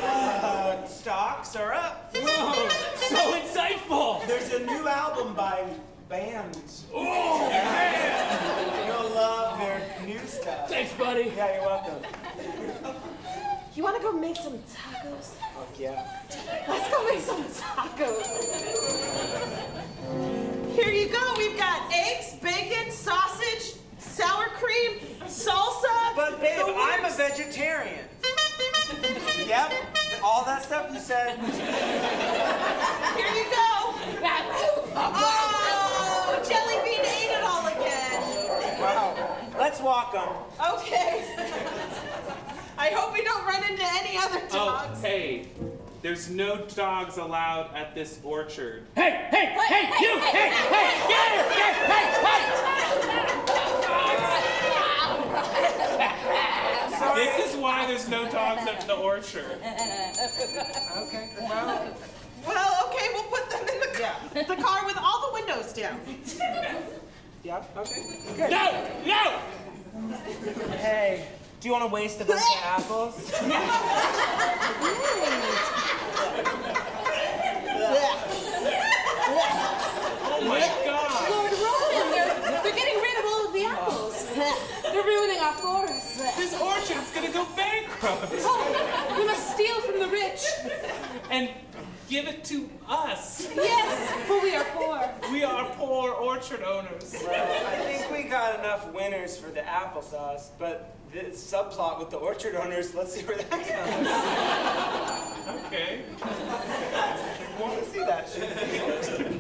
Stocks are up. Whoa, so insightful! There's a new album by bands. Oh, man! You'll love their new stuff. Thanks, buddy. Yeah, you're welcome. You want to go make some tacos? Fuck yeah. Let's go make some tacos. Here you go. We've got eggs, bacon, sausage, sour cream, salsa. But babe, the I'm a works. vegetarian. Yep, all that stuff you said. Here you go. Oh, Jelly Bean ate it all again. Wow. Let's walk them. Okay. I hope we don't run into any other dogs. Oh, hey, there's no dogs allowed at this orchard. Hey, you! Hey, get Sorry. This is why there's no dogs at the orchard. Okay, well. Well, okay, we'll put them in the car with all the windows down. Yep, okay. No! Hey, do you want to waste a bunch of apples? Oh my God! Lord Roland, they're getting rid of all of the apples. They're ruining our forest. This orchard's gonna go bankrupt. Oh, we must steal from the rich. And give it to us. Yes, for we are poor. We are poor orchard owners. Well, I think we got enough winners for the applesauce, but this subplot with the orchard owners, let's see where that goes. Okay. I want to see that shit.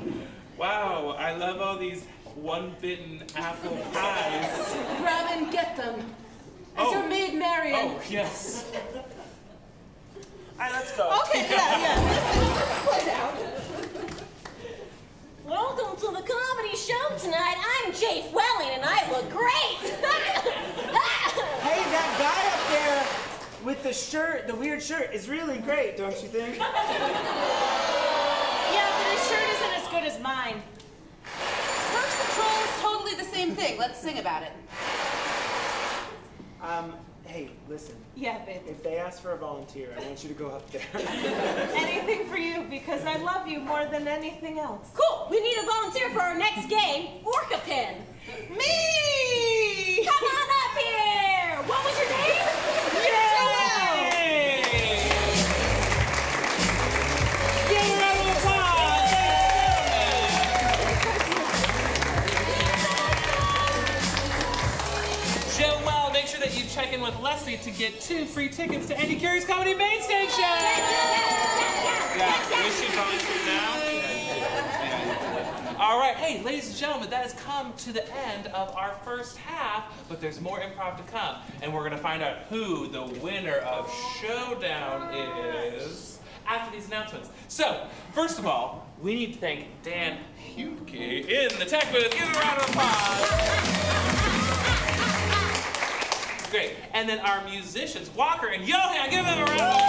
Wow, I love all these one-bitten apple pies. Grab and get them. As your maid Marian. Oh, yes. All right, let's go. Okay, yeah. Play down. Welcome to the comedy show tonight. I'm Jay Welling, and I look great. Hey, that guy up there with the shirt, the weird shirt, is really great, don't you think? Yeah, but his shirt isn't as good as mine. Smirks and trolls, totally the same thing. Let's sing about it. Hey, listen. Yeah, babe. If they ask for a volunteer, I want you to go up there. Anything for you, because I love you more than anything else. Cool. We need a volunteer for our next game, Orca Pin. Me! Come on up here. What was your name? Yay! Give a round of applause, Joelle, make sure that you check in with Leslie to get 2 free tickets to Andy Carey's Comedy Main Station. Yeah, wish you volunteered now. All right, hey, ladies and gentlemen, that has come to the end of our first half, but there's more improv to come, and we're gonna find out who the winner of Showdown is after these announcements. So, first of all, we need to thank Dan Hupke in the tech booth. Give him a round of applause. Great, and then our musicians, Walker and Johan, give them a round of applause.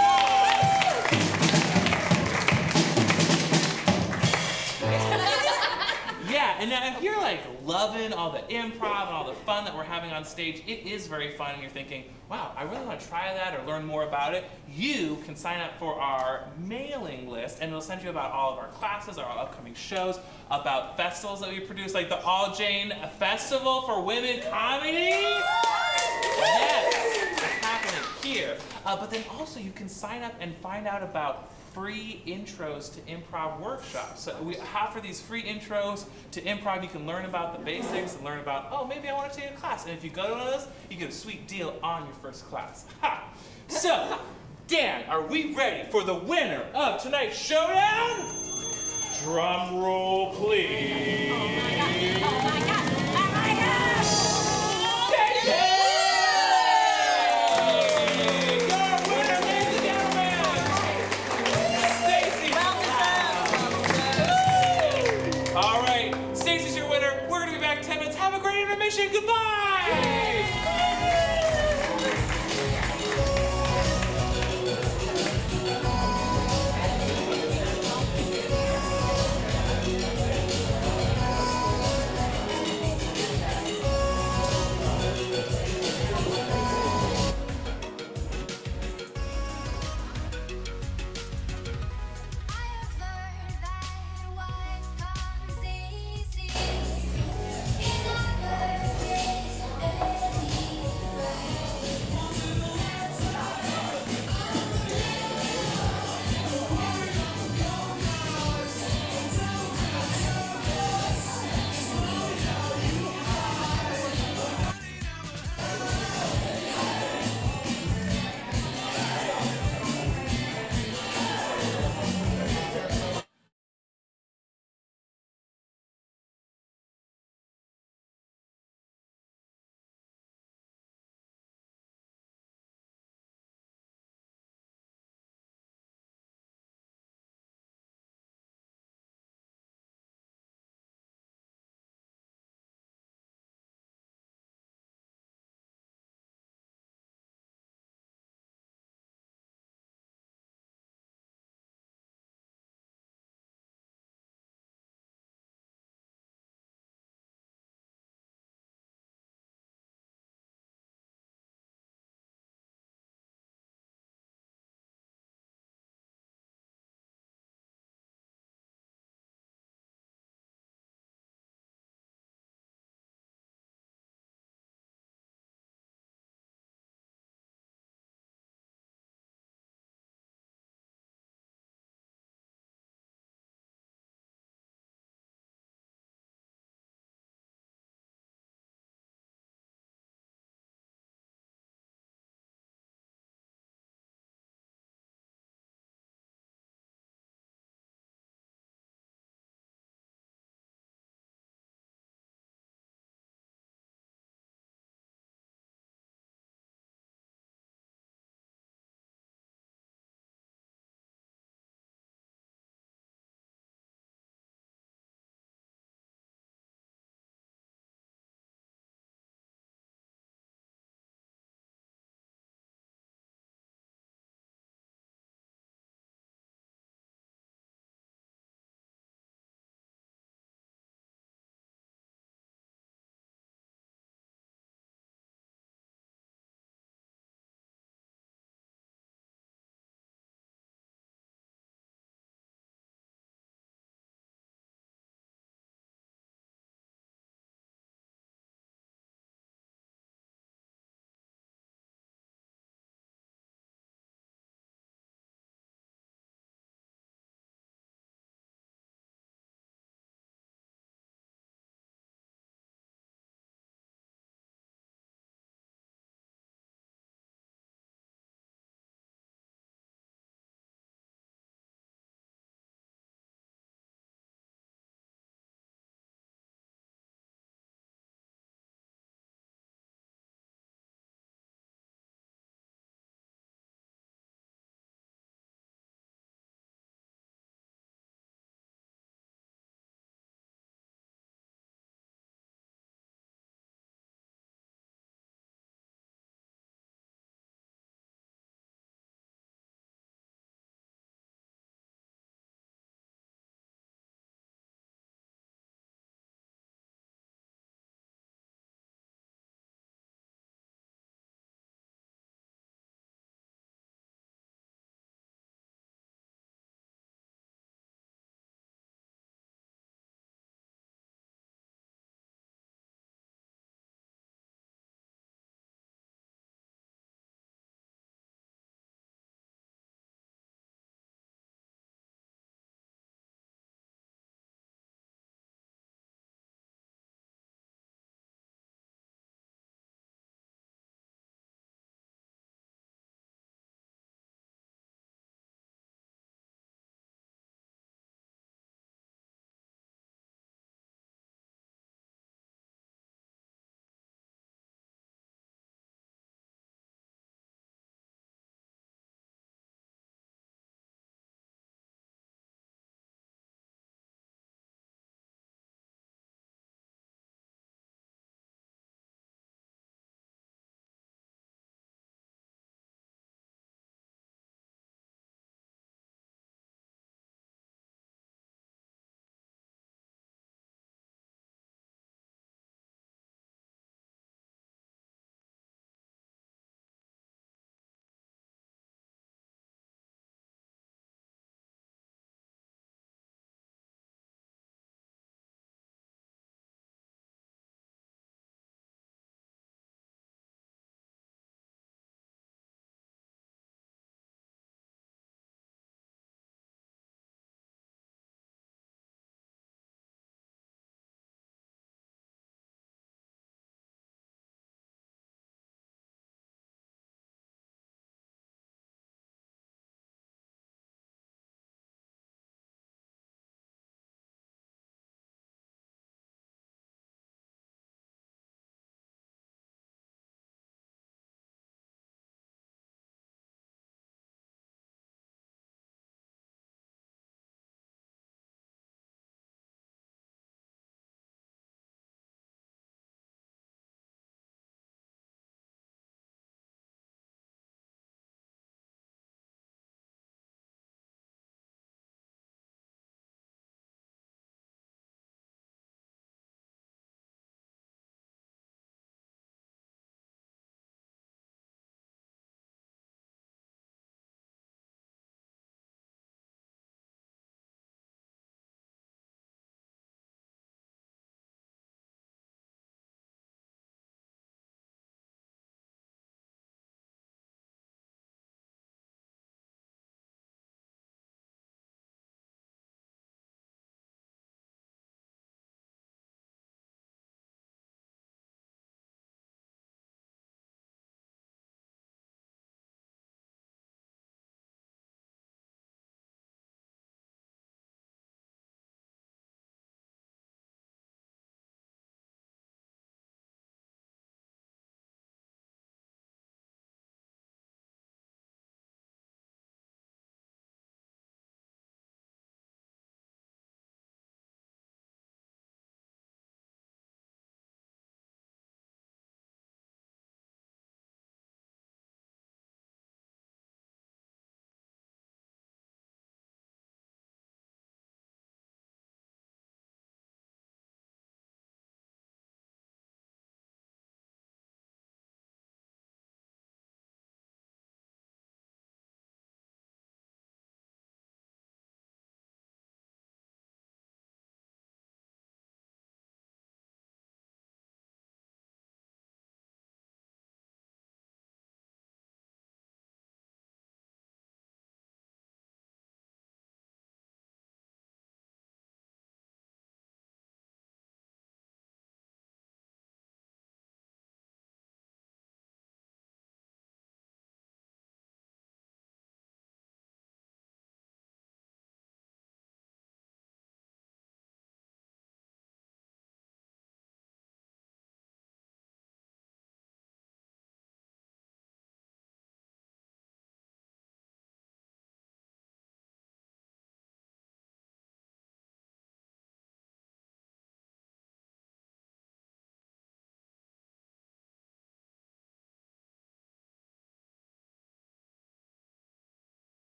Yeah, and now if you're like loving all the improv and all the fun that we're having on stage, it is very fun, and you're thinking, wow, I really want to try that or learn more about it, you can sign up for our mailing list, and it'll send you about all of our classes, our upcoming shows, about festivals that we produce, like the All Jane Festival for Women Comedy. Yes, it's happening here. But then also you can sign up and find out about free intros to improv workshops. So we offer these free intros to improv. You can learn about the basics and learn about, oh, maybe I want to take a class. And if you go to one of those, you get a sweet deal on your first class. Ha! So, Dan, are we ready for the winner of tonight's Showdown? Drum roll, please. Oh my God. Oh my God. Oh my God. Goodbye!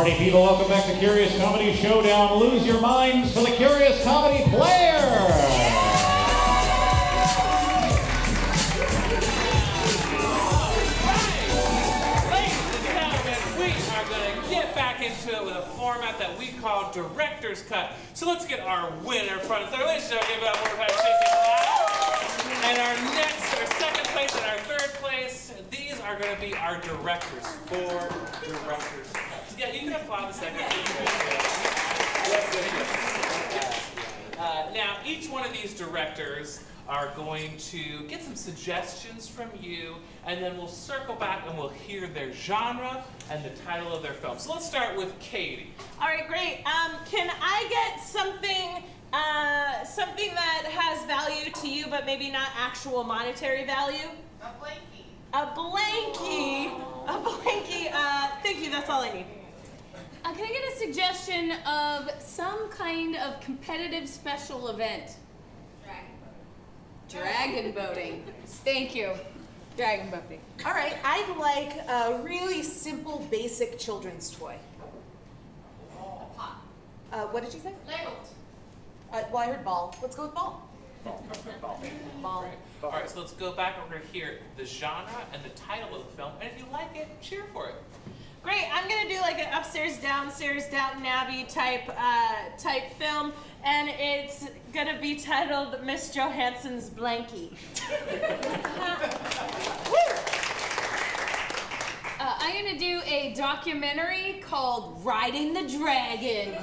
party people, welcome back to Curious Comedy Showdown. Lose your minds to the Curious Comedy Player. Into it with a format that we call Director's Cut. So let's get our winner front and center. Ladies and gentlemen, give it up for Stacey Cloud. And our second place and our third place, these are going to be our directors for Director's Cut. Yeah, you can applaud the second. Now, each one of these directors are going to get some suggestions from you, and then we'll circle back and we'll hear their genre and the title of their film. So let's start with Katie. All right, great. Can I get something that has value to you, but maybe not actual monetary value? A blankie. A blankie. A blankie. Thank you. That's all I need. Can I get a suggestion of some kind of competitive special event? Dragon boating. Thank you. Dragon boating. All right, I'd like a really simple, basic children's toy. Pop. What did you say? Lego. Well, I heard ball. Let's go with ball. Ball. All right, so let's go back over here. The genre and the title of the film, and if you like it, cheer for it. Great. I'm gonna do like an upstairs, downstairs, Downton Abbey type film, and it's gonna be titled Miss Johansson's Blankie. I'm gonna do a documentary called Riding the Dragon.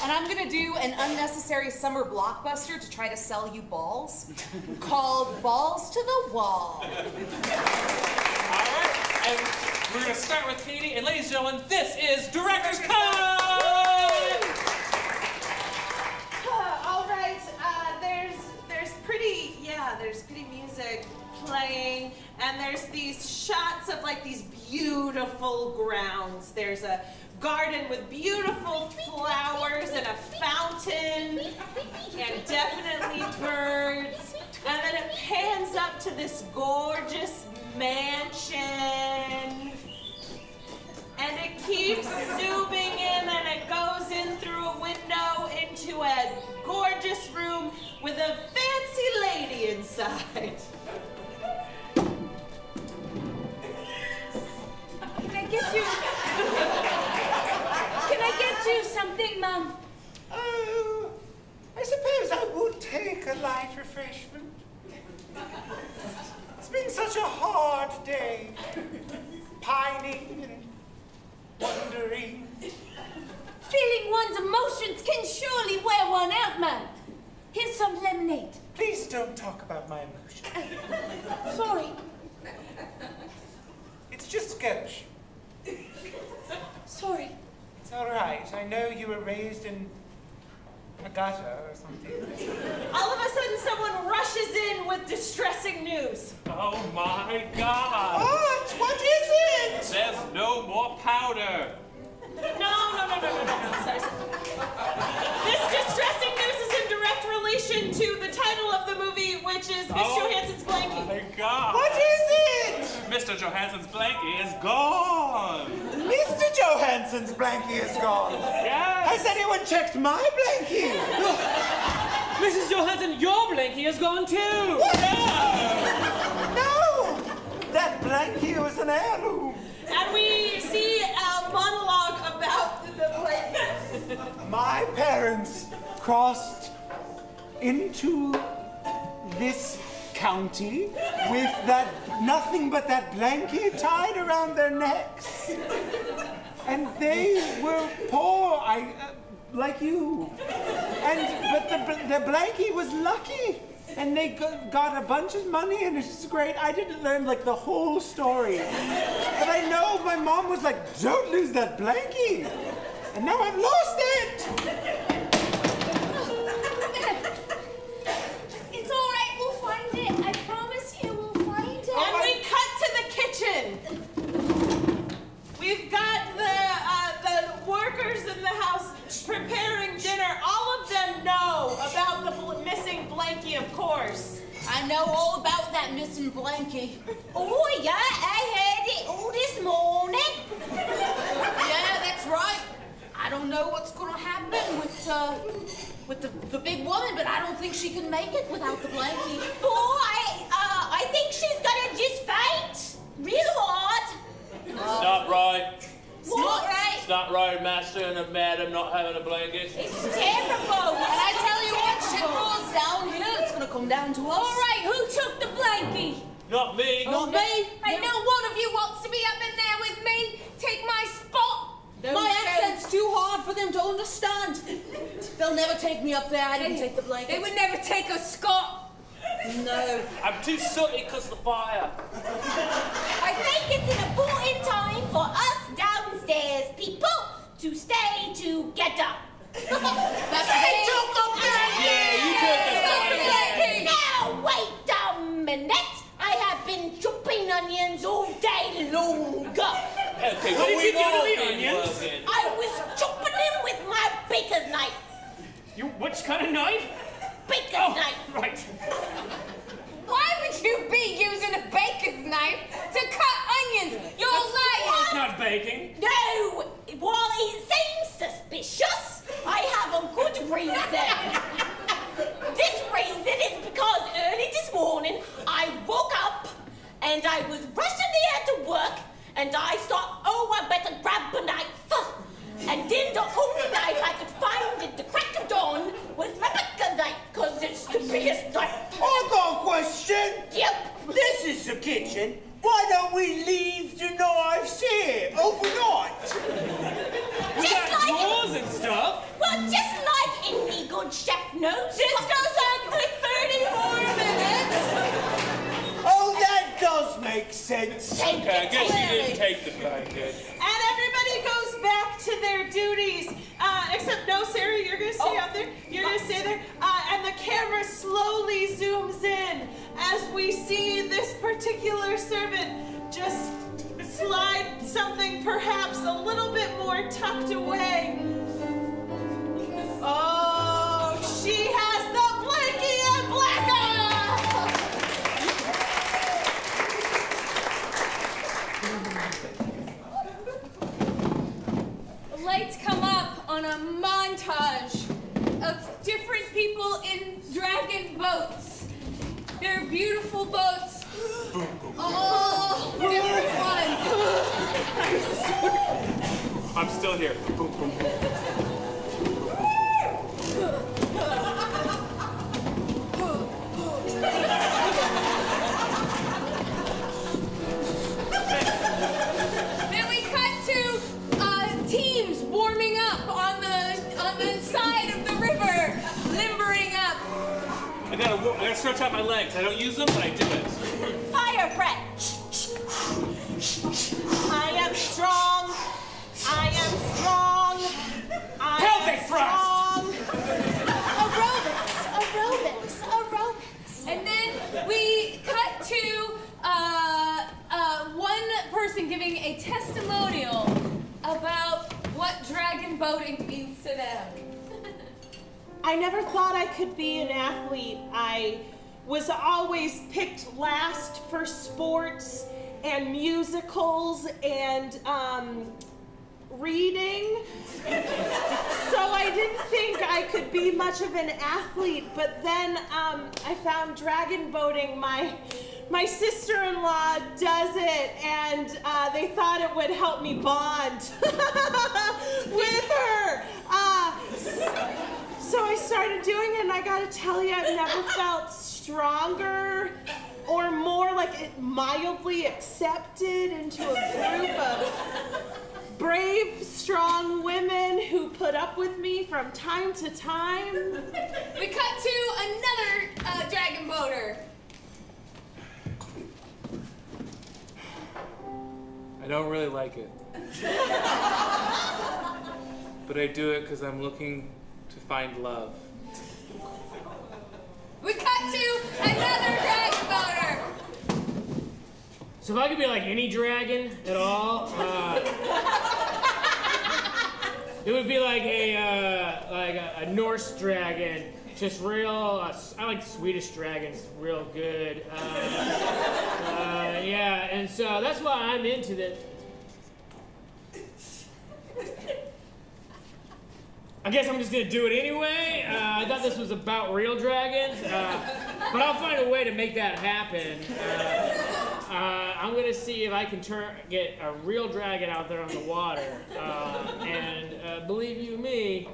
And I'm gonna do an unnecessary summer blockbuster to try to sell you balls called Balls to the Wall. All right, and we're going to start with Katie, and ladies and gentlemen, this is Director's Cut! All right, there's pretty music playing, and there's these shots of like these beautiful grounds. There's a garden with beautiful flowers and a fountain, and definitely birds, and then it pans up to this gorgeous mansion, and it keeps zooming in, and it goes in through a window into a gorgeous room with a fancy lady inside. Can I get you something, Mom? Oh, I suppose I would take a light refreshment. It's been such a hard day, pining and wondering. Feeling one's emotions can surely wear one out, Mom. Here's some lemonade. Please don't talk about my emotions. Sorry. It's just scotch. Sorry. It's all right. I know you were raised in a gutter or something. All of a sudden, someone rushes in with distressing news. Oh my God! What is it? There's no more powder! No. Sorry. This distressing news is in direct relation to the title of the movie, which is Miss Johansson's Blankie. Oh my God! What is it? Mr. Johansson's blankie is gone! Mr. Johansson's blankie is gone. Yes! Has anyone checked my blankie? Mrs. Johansson, your blankie is gone too! No! That blankie was an heirloom. And we see a monologue about the blankie. My parents crossed into this county with that nothing but that blankie tied around their necks. And they were poor, like you. But the blankie was lucky. And they got a bunch of money, and it's great. I didn't learn like the whole story. But I know my mom was like, don't lose that blankie. And now I've lost it. It's all right, we'll find it. I promise you, we'll find it. And we cut to the kitchen. We've got the workers in the house preparing dinner. All of them know about the missing blankie, of course. I know all about that missing blankie. Oh yeah, I heard it all this morning. don't know what's gonna happen with the big woman, but I don't think she can make it without the blankie. I think she's gonna just fight real hard. It's not right. It's not right. It's not right, master and a madam not having a blanket. It's terrible. And I tell you what, shit rolls down here, it's gonna come down to us. All right, who took the blankie? Not me. Not me. I know one of you wants to be up in there with me. Take my spot. My accent's too hard for them to understand. They'll never take me up there. I didn't take the blanket. They would never take a Scot. No. I'm too sooty because of the fire. I think it's an important time for us downstairs people to stay together. That's it. took a blanket! Yeah, you took the blanket. Now, wait a minute. I have been chopping onions all day long. Okay, What did you do to the onions? I was chopping them with my baker's knife. Which kind of knife? Baker's knife. Right. Why would you be using a baker's knife to cut onions? You're lying. It's not baking. No, while it seems suspicious, I have a good reason. This reason is because early this morning I woke up and I was rushing here to work and I thought, oh, I better grab a knife. And then the only knife I could find at the crack of dawn was Rebecca's knife, because it's the biggest knife. I got a question. Yep. This is the kitchen. Why don't we leave the knives here overnight? Just like Drawers and stuff. Well, just like any good chef knows, this goes on for 30 more minutes. Oh, that does make sense. Okay, I guess you didn't take the blanket. And everybody goes back to their duties. Except no, Sarah, you're gonna stay out there. You're gonna stay there. And the camera slowly zooms in as we see this particular servant just slide something perhaps a little bit more tucked away. Oh, she has the blankie and The lights come up on a montage of different people in dragon boats. They're beautiful boats. Oh, different ones. I'm still here. Boom, boom, boom. Then we cut to teams warming up on the side of the river, limbering up. I gotta stretch out my legs. I don't use them, but I do it. Fire breath. I am strong. I am strong. I Pelvic am thrust. strong. Aerobics. And then we cut to one person giving a testimonial about what dragon boating means to them. I never thought I could be an athlete. I was always picked last for sports and musicals and reading. So I didn't think I could be much of an athlete, but then I found dragon boating. My sister-in-law does it, and they thought it would help me bond with her. So I started doing it, and I gotta tell you, I've never felt stronger or more like mildly accepted into a group of brave, strong women who put up with me from time to time. We cut to another dragon boater. I don't really like it. But I do it because I'm looking to find love. We cut to another dragon boater. So if I could be like any dragon at all, it would be like a Norse dragon, just real. I like Swedish dragons, real good. Yeah, and so that's why I'm into this. I guess I'm just gonna do it anyway. I thought this was about real dragons, but I'll find a way to make that happen. I'm gonna see if I can get a real dragon out there on the water, and believe you me,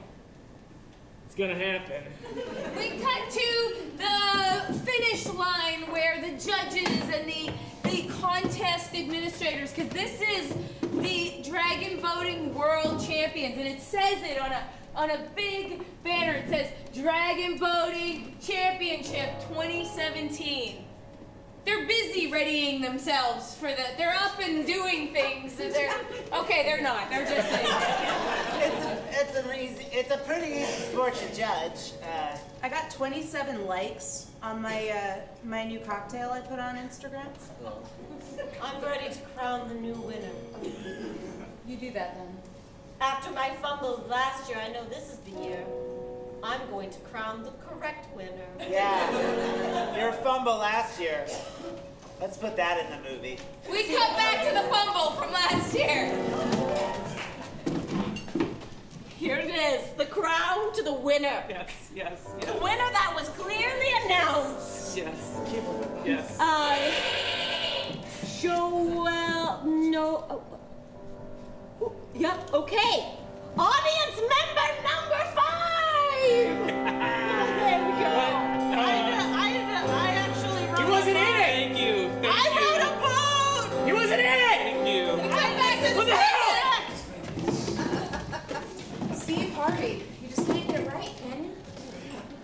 it's gonna happen. We cut to the finish line where the judges and the contest administrators, because this is the Dragon Boating World Champions, and it says it on a big banner. It says Dragon Boating Championship 2017. They're busy readying themselves for they're up and doing things. Okay, they're not. They're just It's a pretty easy sport to judge. I got 27 likes on my my new cocktail I put on Instagram. I'm ready to crown the new winner. You do that then. After my fumble last year, I know this is the year. I'm going to crown the correct winner. Yeah, your fumble last year. Let's put that in the movie. We cut back to the fumble from last year. Here it is, the crown to the winner. Yes, yes, yes. The winner that was clearly announced. Yes. Yes. Yep, okay. Audience member number 5! There we go. I actually wrote He wasn't in it! Thank you. Thank you. wrote a vote! He wasn't in it! Thank you. What the hell? Steve Harvey, you just can't get it right, can you?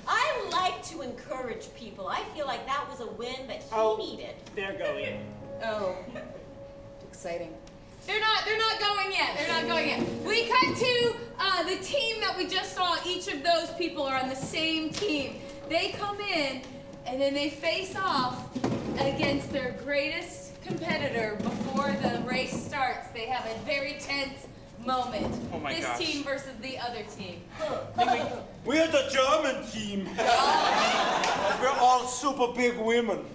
I like to encourage people. I feel like that was a win that he needed. They're going. Oh, exciting. They're not going yet. They're not going yet. We cut to the team that we just saw. Each of those people are on the same team. They come in and then they face off against their greatest competitor before the race starts. They have a very tense moment. Oh my this gosh. team versus the other team. We're the German team. We're all super big women.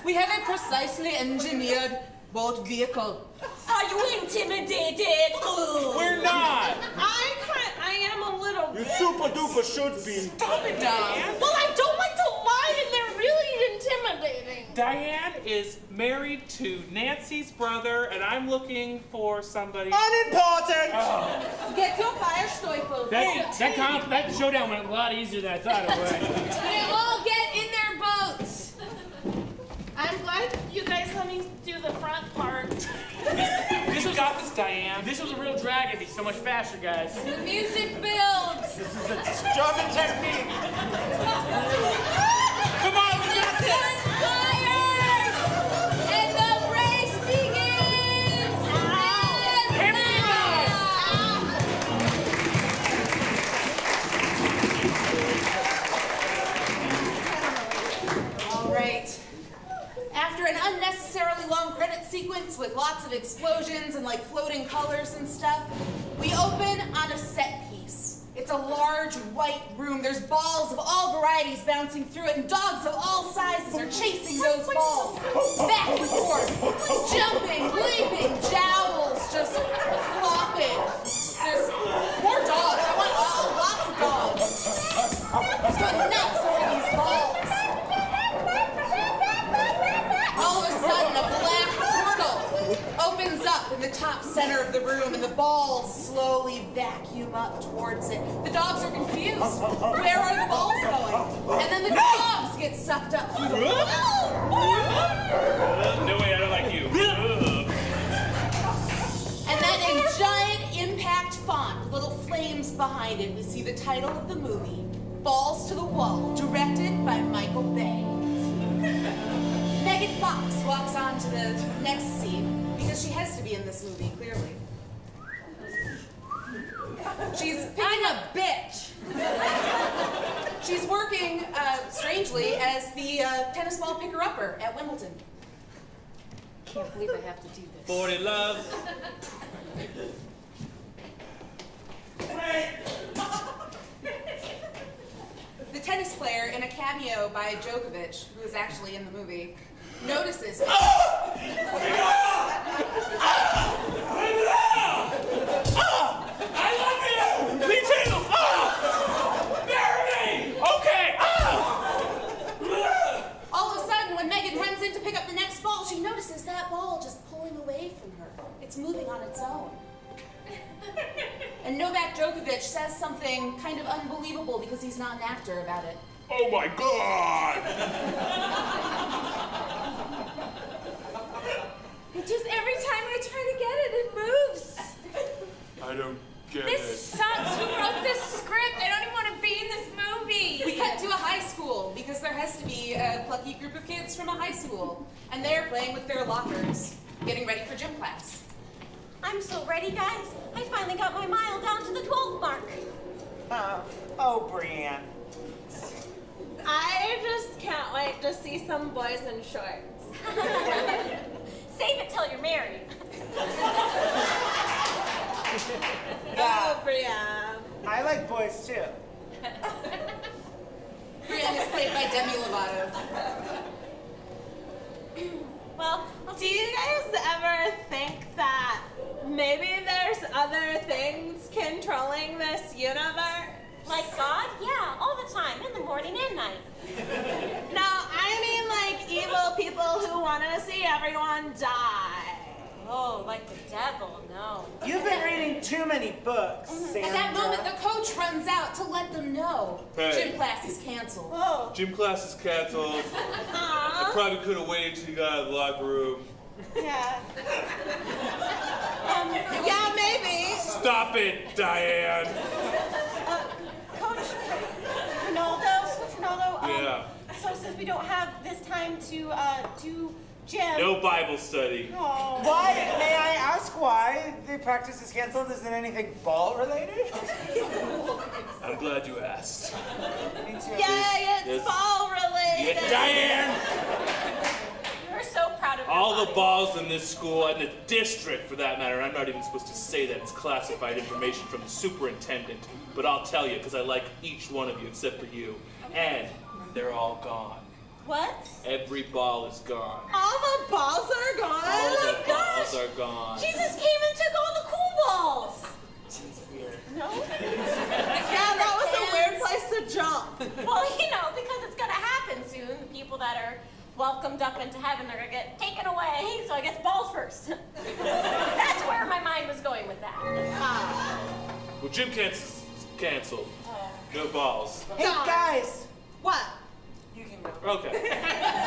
We have a precisely engineered boat vehicle. Are you intimidated? We're not. I am a little You bit. super duper should be. Stop it, Diane. Well, I don't like to lie, and they're really intimidating. Diane is married to Nancy's brother, and I'm looking for somebody. Unimportant! Get your Feuersteufel. That showdown went a lot easier than I thought it would. They all get in their boats. I'm glad you guys let me do the front part. You got this, Diane. If this was a real dragon, it'd be so much faster, guys. The music builds. This is a German technique. Come on, we got this. Fires! And the race begins! Here we go! All right. After an unnecessarily long credit sequence with lots of explosions and like floating colors and stuff, we open on a set piece. It's a large white room. There's balls of all varieties bouncing through it, and dogs of all sizes are chasing those balls back and forth, jumping, leaping, jowls just flopping. There's more dogs. I want lots of dogs. Just going nuts over these balls. All of a sudden, a black portal opens up in the top center of the room, and the balls slowly vacuum up towards it. The dogs are confused. Where are the balls going? And then the dogs get sucked up through the No way, I don't like you. And then in giant impact font, little flames behind it, we see the title of the movie, Balls to the Wall, directed by Michael Bay. Megan Fox walks on to the next scene because she has to be in this movie, clearly. She's picking a bitch. She's working, strangely, as the tennis ball picker-upper at Wimbledon. Can't believe I have to do this. 40 love. The tennis player in a cameo by Djokovic, who is actually in the movie, notices. I love you! something kind of unbelievable because he's not an actor about it. Oh my God! It just, every time I try to get it, it moves. I don't get This it. sucks. Who wrote this script? I don't even want to be in this movie. We cut to a high school because there has to be a plucky group of kids from a high school. And they're playing with their lockers, getting ready for gym class. I'm so ready, guys. I finally got my mile down to the 12 mark. Oh, Brienne. I just can't wait to see some boys in shorts. Save it till you're married. Oh, Brienne. I like boys too. Brienne is played by Demi Lovato. Well, do you guys ever think that maybe there's other things controlling this universe? Like God? Yeah, all the time, in the morning and night. No, I mean like evil people who want to see everyone die. Oh, like the devil, no. You've been reading too many books, Sandra. At that moment, the coach runs out to let them know Hey. gym class is canceled. Oh. Gym class is canceled. I probably could have waited till you got out of the locker room. Yeah. Yeah, maybe. Stop it, Diane. Coach Ronaldo, Yeah. so since we don't have this time to do gym. No Bible study. Oh. Why, may I ask why the practice is canceled? Isn't anything ball related? I'm glad you asked. Me too. Yay, it's Yes. ball related. Yeah, Diane! You're so proud of your All the body. balls in this school, and the district for that matter, I'm not even supposed to say that, it's classified information from the superintendent. But I'll tell you, because I like each one of you except for you. And they're all gone. What? Every ball is gone. All the balls are gone? All the Oh, gosh. balls are gone. Jesus came and took all the cool balls. No? Yeah, that was a weird place to jump. Well, because it's gonna happen soon. The people that are welcomed up into heaven, they're gonna get taken away. So I guess balls first. That's where my mind was going with that. Well, gym canceled. No balls. Hey, guys. What? You can go. Okay.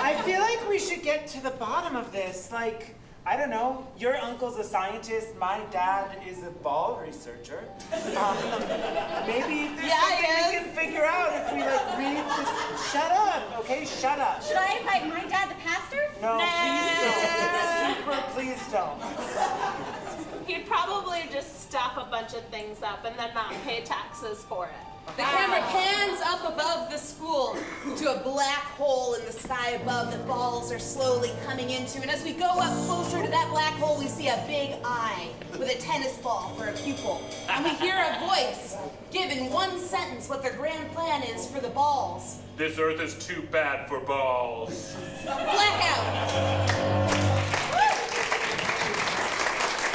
I feel like we should get to the bottom of this. Like, I don't know, your uncle's a scientist, my dad is a ball researcher. Maybe there's something we can figure out if we like read this. Shut up, okay? Shut up. Should I invite my dad, the pastor? No, please don't. Super, please don't. He'd probably just stop a bunch of things up and then not pay taxes for it. The camera pans up above the school to a black hole in the sky above that balls are slowly coming into. And as we go up closer to that black hole, we see a big eye with a tennis ball for a pupil. And we hear a voice give in one sentence what their grand plan is for the balls. This earth is too bad for balls. Blackout!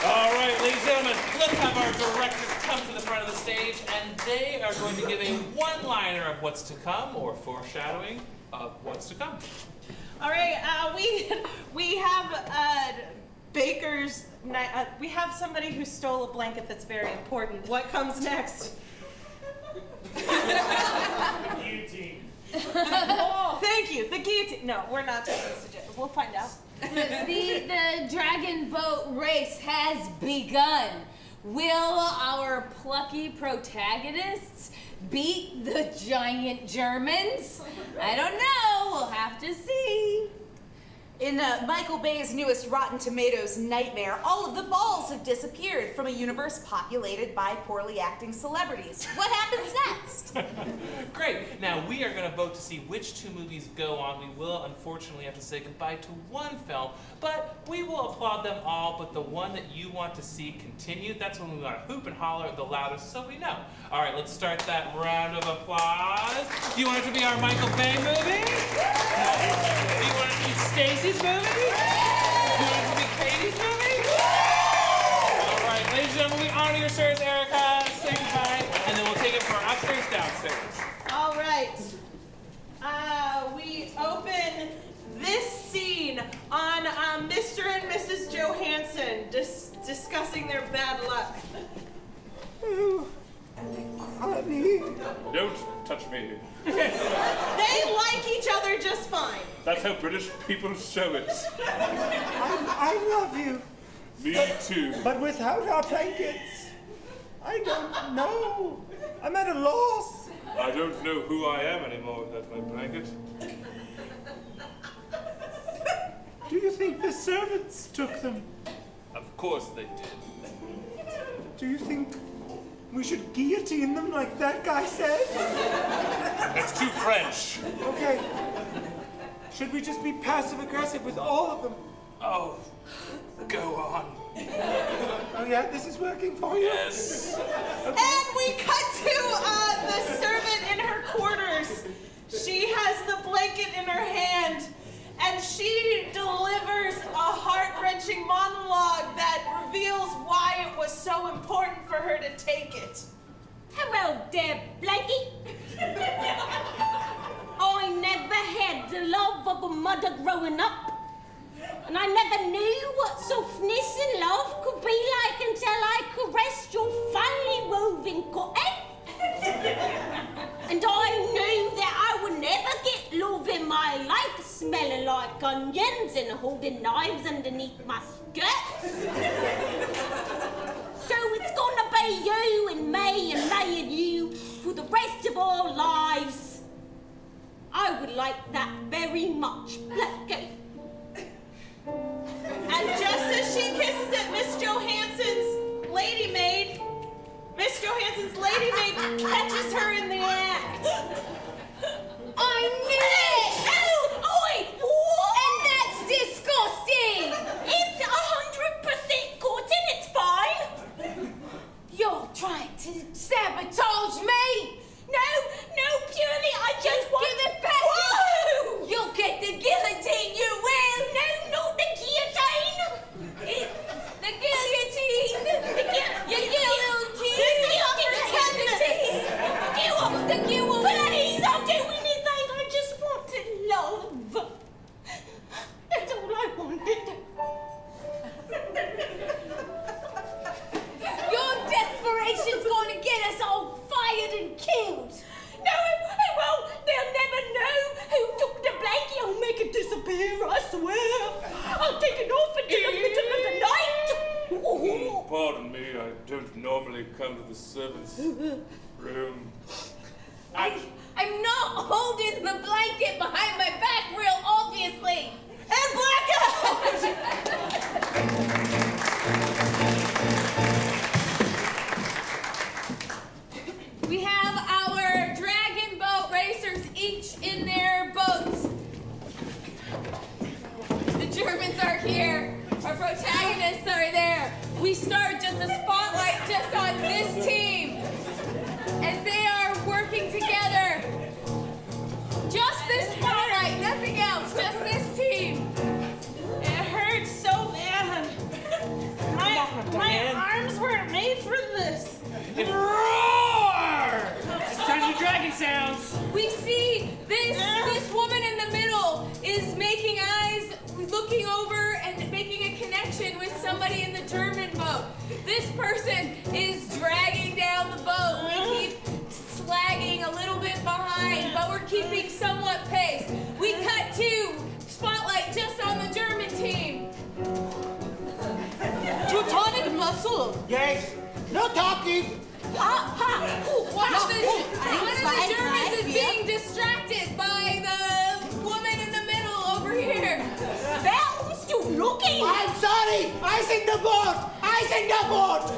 All right, ladies and gentlemen, let's have our directors come to the front of the stage, and they are going to give a one-liner of what's to come, or foreshadowing of what's to come. All right, we have baker's night. We have somebody who stole a blanket that's very important. What comes next? Guillotine. Oh, thank you. The guillotine. No, we're not taking this to jail. We'll find out. The dragon boat race has begun. Will our plucky protagonists beat the giant Germans? I don't know. We'll have to see. In Michael Bay's newest Rotten Tomatoes nightmare, all of the balls have disappeared from a universe populated by poorly acting celebrities. What happens next? Great. Now, we are going to vote to see which two movies go on. We will, unfortunately, have to say goodbye to one film, but we will applaud them all, but the one that you want to see continued, that's when we want to hoop and holler the loudest so we know. All right, let's start that round of applause. Do you want it to be our Michael Bay movie? Do you want it to be Stacy's movie? Do you want it to be Katie's movie? All right, ladies and gentlemen, we honor your service, Erica. Say goodbye, and then we'll take it for our upstairs, downstairs. All right. We open this scene on Mr. and Mrs. Johansson discussing their bad luck. Honey. Don't touch me. They like each other just fine. That's how British people show it. I love you. Me too. But without our blankets, I don't know. I'm at a loss. I don't know who I am anymore without my blanket. Do you think the servants took them? Of course they did. Do you think we should guillotine them like that guy said? It's too French. Okay. Should we just be passive-aggressive with all of them? Oh, go on. Oh yeah, this is working for you? Yes. And we cut to the servant in her quarters. She has the blanket in her hand, and she delivers a heart-wrenching monologue that reveals why it was so important for her to take it. Hello there, Blakey. I never had the love of a mother growing up. And I never knew what softness and love could be like until I caressed your finely woven cotton. And I knew that I would never get love in my life smelling like onions and holding knives underneath my skirts. So it's gonna be you and me and you for the rest of our lives. I would like that very much, Blakey. And just as she kisses it, Miss Johansson's lady maid catches her in the act. I knew it! Oi! What? And that's disgusting! It's 100% cotton, it's fine. You're trying to sabotage me! No, purely I just want... Give it back! Whoa! You'll get the guillotine, you will! No, not the guillotine! The guillotine! The guillotine! The guillotine! Please, I'll do anything. I just wanted love. That's all I wanted. Your desperation's gonna get us all fired and killed! No, it won't. They'll never know who took the blanket. I'll make it disappear, I swear. I'll take it off in the middle of the night. Oh, pardon me, I don't normally come to the servants' room. I'm not holding the blanket behind my back real obviously! And blackout! We have our dragon boat racers each in their boats. The Germans are here. Our protagonists are there. We start just a spotlight just on this team as they are working together. Just this spotlight, nothing else, just this team. It hurts so bad. My arms weren't made for this. Roar! Just trying to do dragon sounds. We see this woman in the middle is making eyes, looking over and making a connection with somebody in the German boat. This person is dragging down the boat. We keep slagging a little bit behind, but we're keeping somewhat pace. We cut to spotlight just on the German team. Teutonic muscle. Yes. No talking. One of the Germans is being distracted by the woman in the middle over here. That was still looking. I'm sorry. Ice in the boat. Ice in the boat.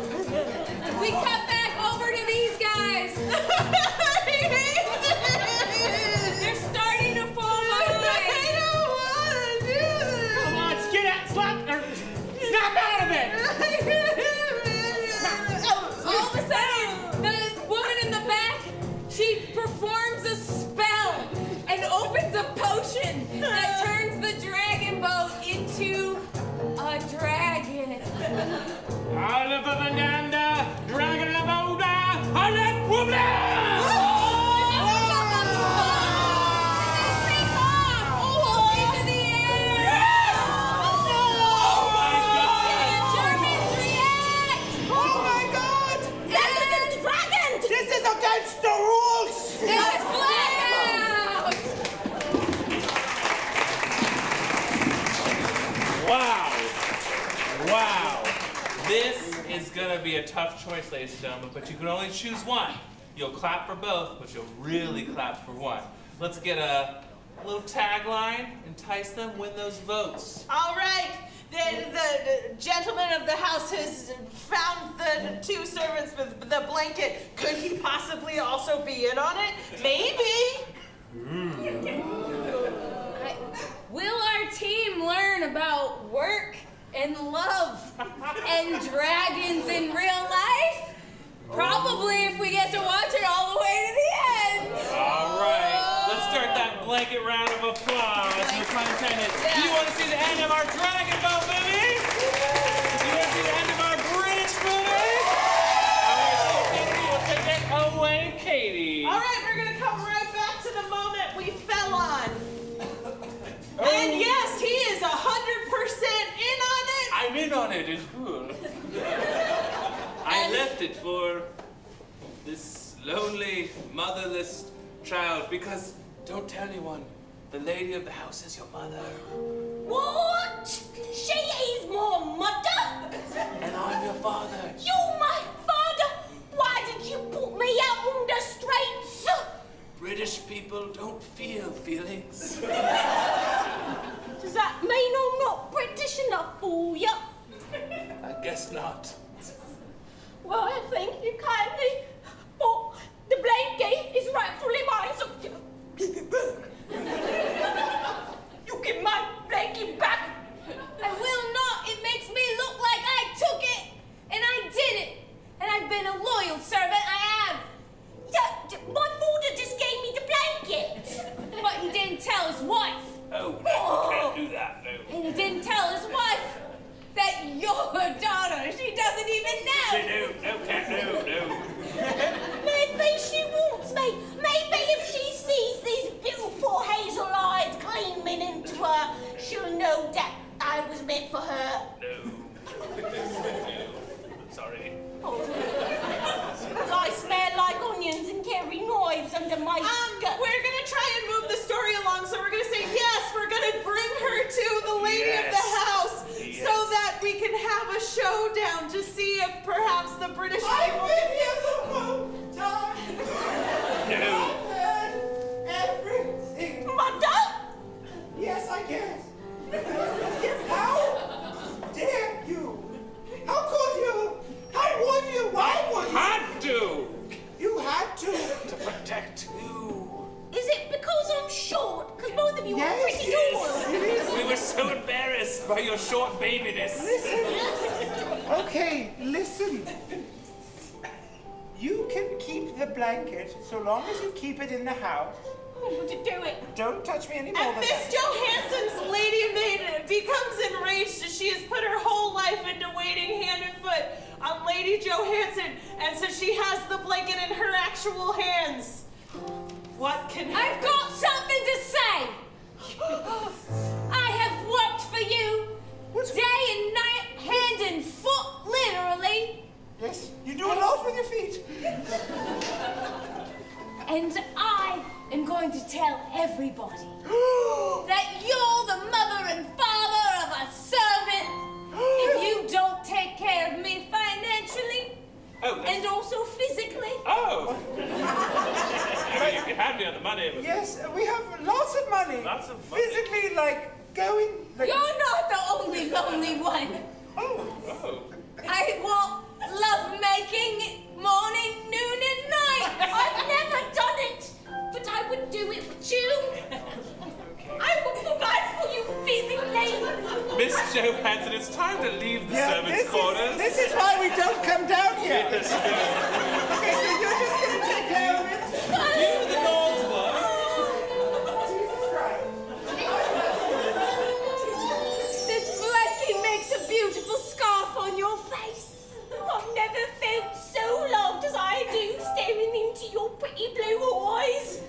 We cut back over to these guys. They're starting to fall behind. I don't want to do this. Come on, get out, snap out of it. All of a sudden, the woman in the back, she performs a spell and opens a potion that turns the dragon boat into a dragon. Oliver Banana, dragon of be a tough choice, ladies and gentlemen, but you can only choose one. You'll clap for both, but you'll really clap for one. Let's get a little tagline, entice them, win those votes. All right. The gentleman of the house has found the two servants with the blanket. Could he possibly also be in on it? Maybe. Will our team learn about work and love and dragons in real life? Probably if we get to watch it all the way to the end. All right, let's start that blanket round of applause. No pun intended. Do you want to see the end of our Dragon Boat movie? Do you want to see the end of our British movie? All right, Katie, we'll take it away, Katie. All right, we're going to come right back to the moment we fell on. And yes, he is 100% in on it. I'm in on it, it's good. I left it for this lonely, motherless child because, don't tell anyone, the lady of the house is your mother. What? She is my mother? And I'm your father. You're my father? Why did you put me out on the streets? British people don't feel feelings. Does that mean I'm not British enough for you? I guess not. Well, thank you kindly, but the blanket is rightfully mine, so give it back. You give my blanket back. I will not. It makes me look like I took it, and I did it. And I've been a loyal servant, I have. My father just gave me the blanket. But he didn't tell his wife. Oh, no, can't do that, no. And he didn't tell his wife that you're her daughter. She doesn't even know. No, can't, Maybe she wants me. Maybe if she sees these beautiful hazel eyes gleaming into her, she'll know that I was meant for her. No. Sorry. Because I smell like onions and carry knives under my skirt. We're going to try and move the story along, so we're going to say, yes, we're going to bring her to the lady of the house so that we can have a showdown to see if perhaps the British people can here the whole time. No. I've heard everything. Mother? Yes, I guess. How dare you? How could you? How would you? Why would you? Had to. You had to. To protect you. Is it because I'm short? Because both of you are pretty tall. We were so embarrassed by your short babiness. Okay, listen. You can keep the blanket so long as you keep it in the house. To do it. Don't touch me anymore. And Miss Johansson's lady maid becomes enraged as she has put her whole life into waiting hand and foot on Lady Johansson, and so she has the blanket in her actual hands. What can happen? I've got something to say. I have worked for you day and night, hand and foot, literally. Yes, you do a lot with your feet. And I am going to tell everybody that you're the mother and father of a servant if you don't take care of me financially and also physically. Oh! You had me on the money. But... Yes, we have lots of money. Lots of money. Physically, like, going... Like... You're not the only lonely one. Oh. I want love making morning, noon, and night. I've never done it, but I would do it with you. I would provide for you physically. Miss Johansson, it's time to leave the servants' quarters. This is why we don't come down here. Yes. Okay, so you're just going to take care of it? Do the Lord's work. Jesus Christ. This blanket makes a beautiful scarf on your face. I've never felt so loved as I do staring into your pretty blue eyes.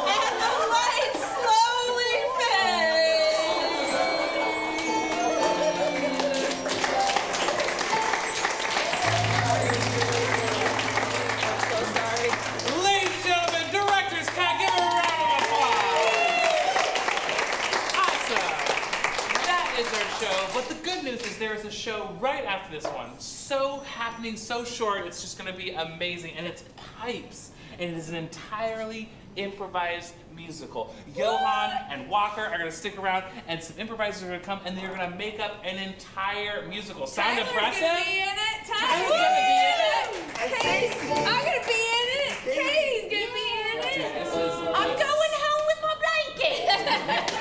And the lights slowly fade. is there is a show right after this one. So happening, so short, it's just going to be amazing. And it's Pipes. And it is an entirely improvised musical. Johan and Walker are going to stick around, and some improvisers are going to come, and they're going to make up an entire musical. Sound impressive? Tyler's gonna be in it. Tyler's going to be in it. I'm gonna be in it. Katie's gonna be in it. I'm going home with my blanket.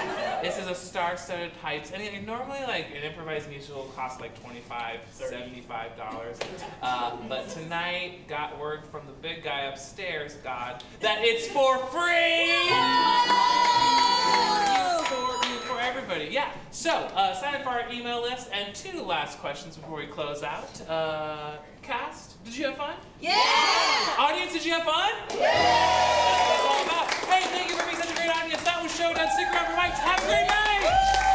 This is a star-studded Pipes, and normally like an improvised musical costs like $25, $75. But tonight, got word from the big guy upstairs, God, that it's for free for everybody. Yeah. So sign up for our email list, and 2 last questions before we close out. Cast, did you have fun? Yeah! Audience, did you have fun? Yeah! That's what it's all about. Hey, thank you for being such a great audience. That was Showdown. Stick around for Mike's. Have a great night!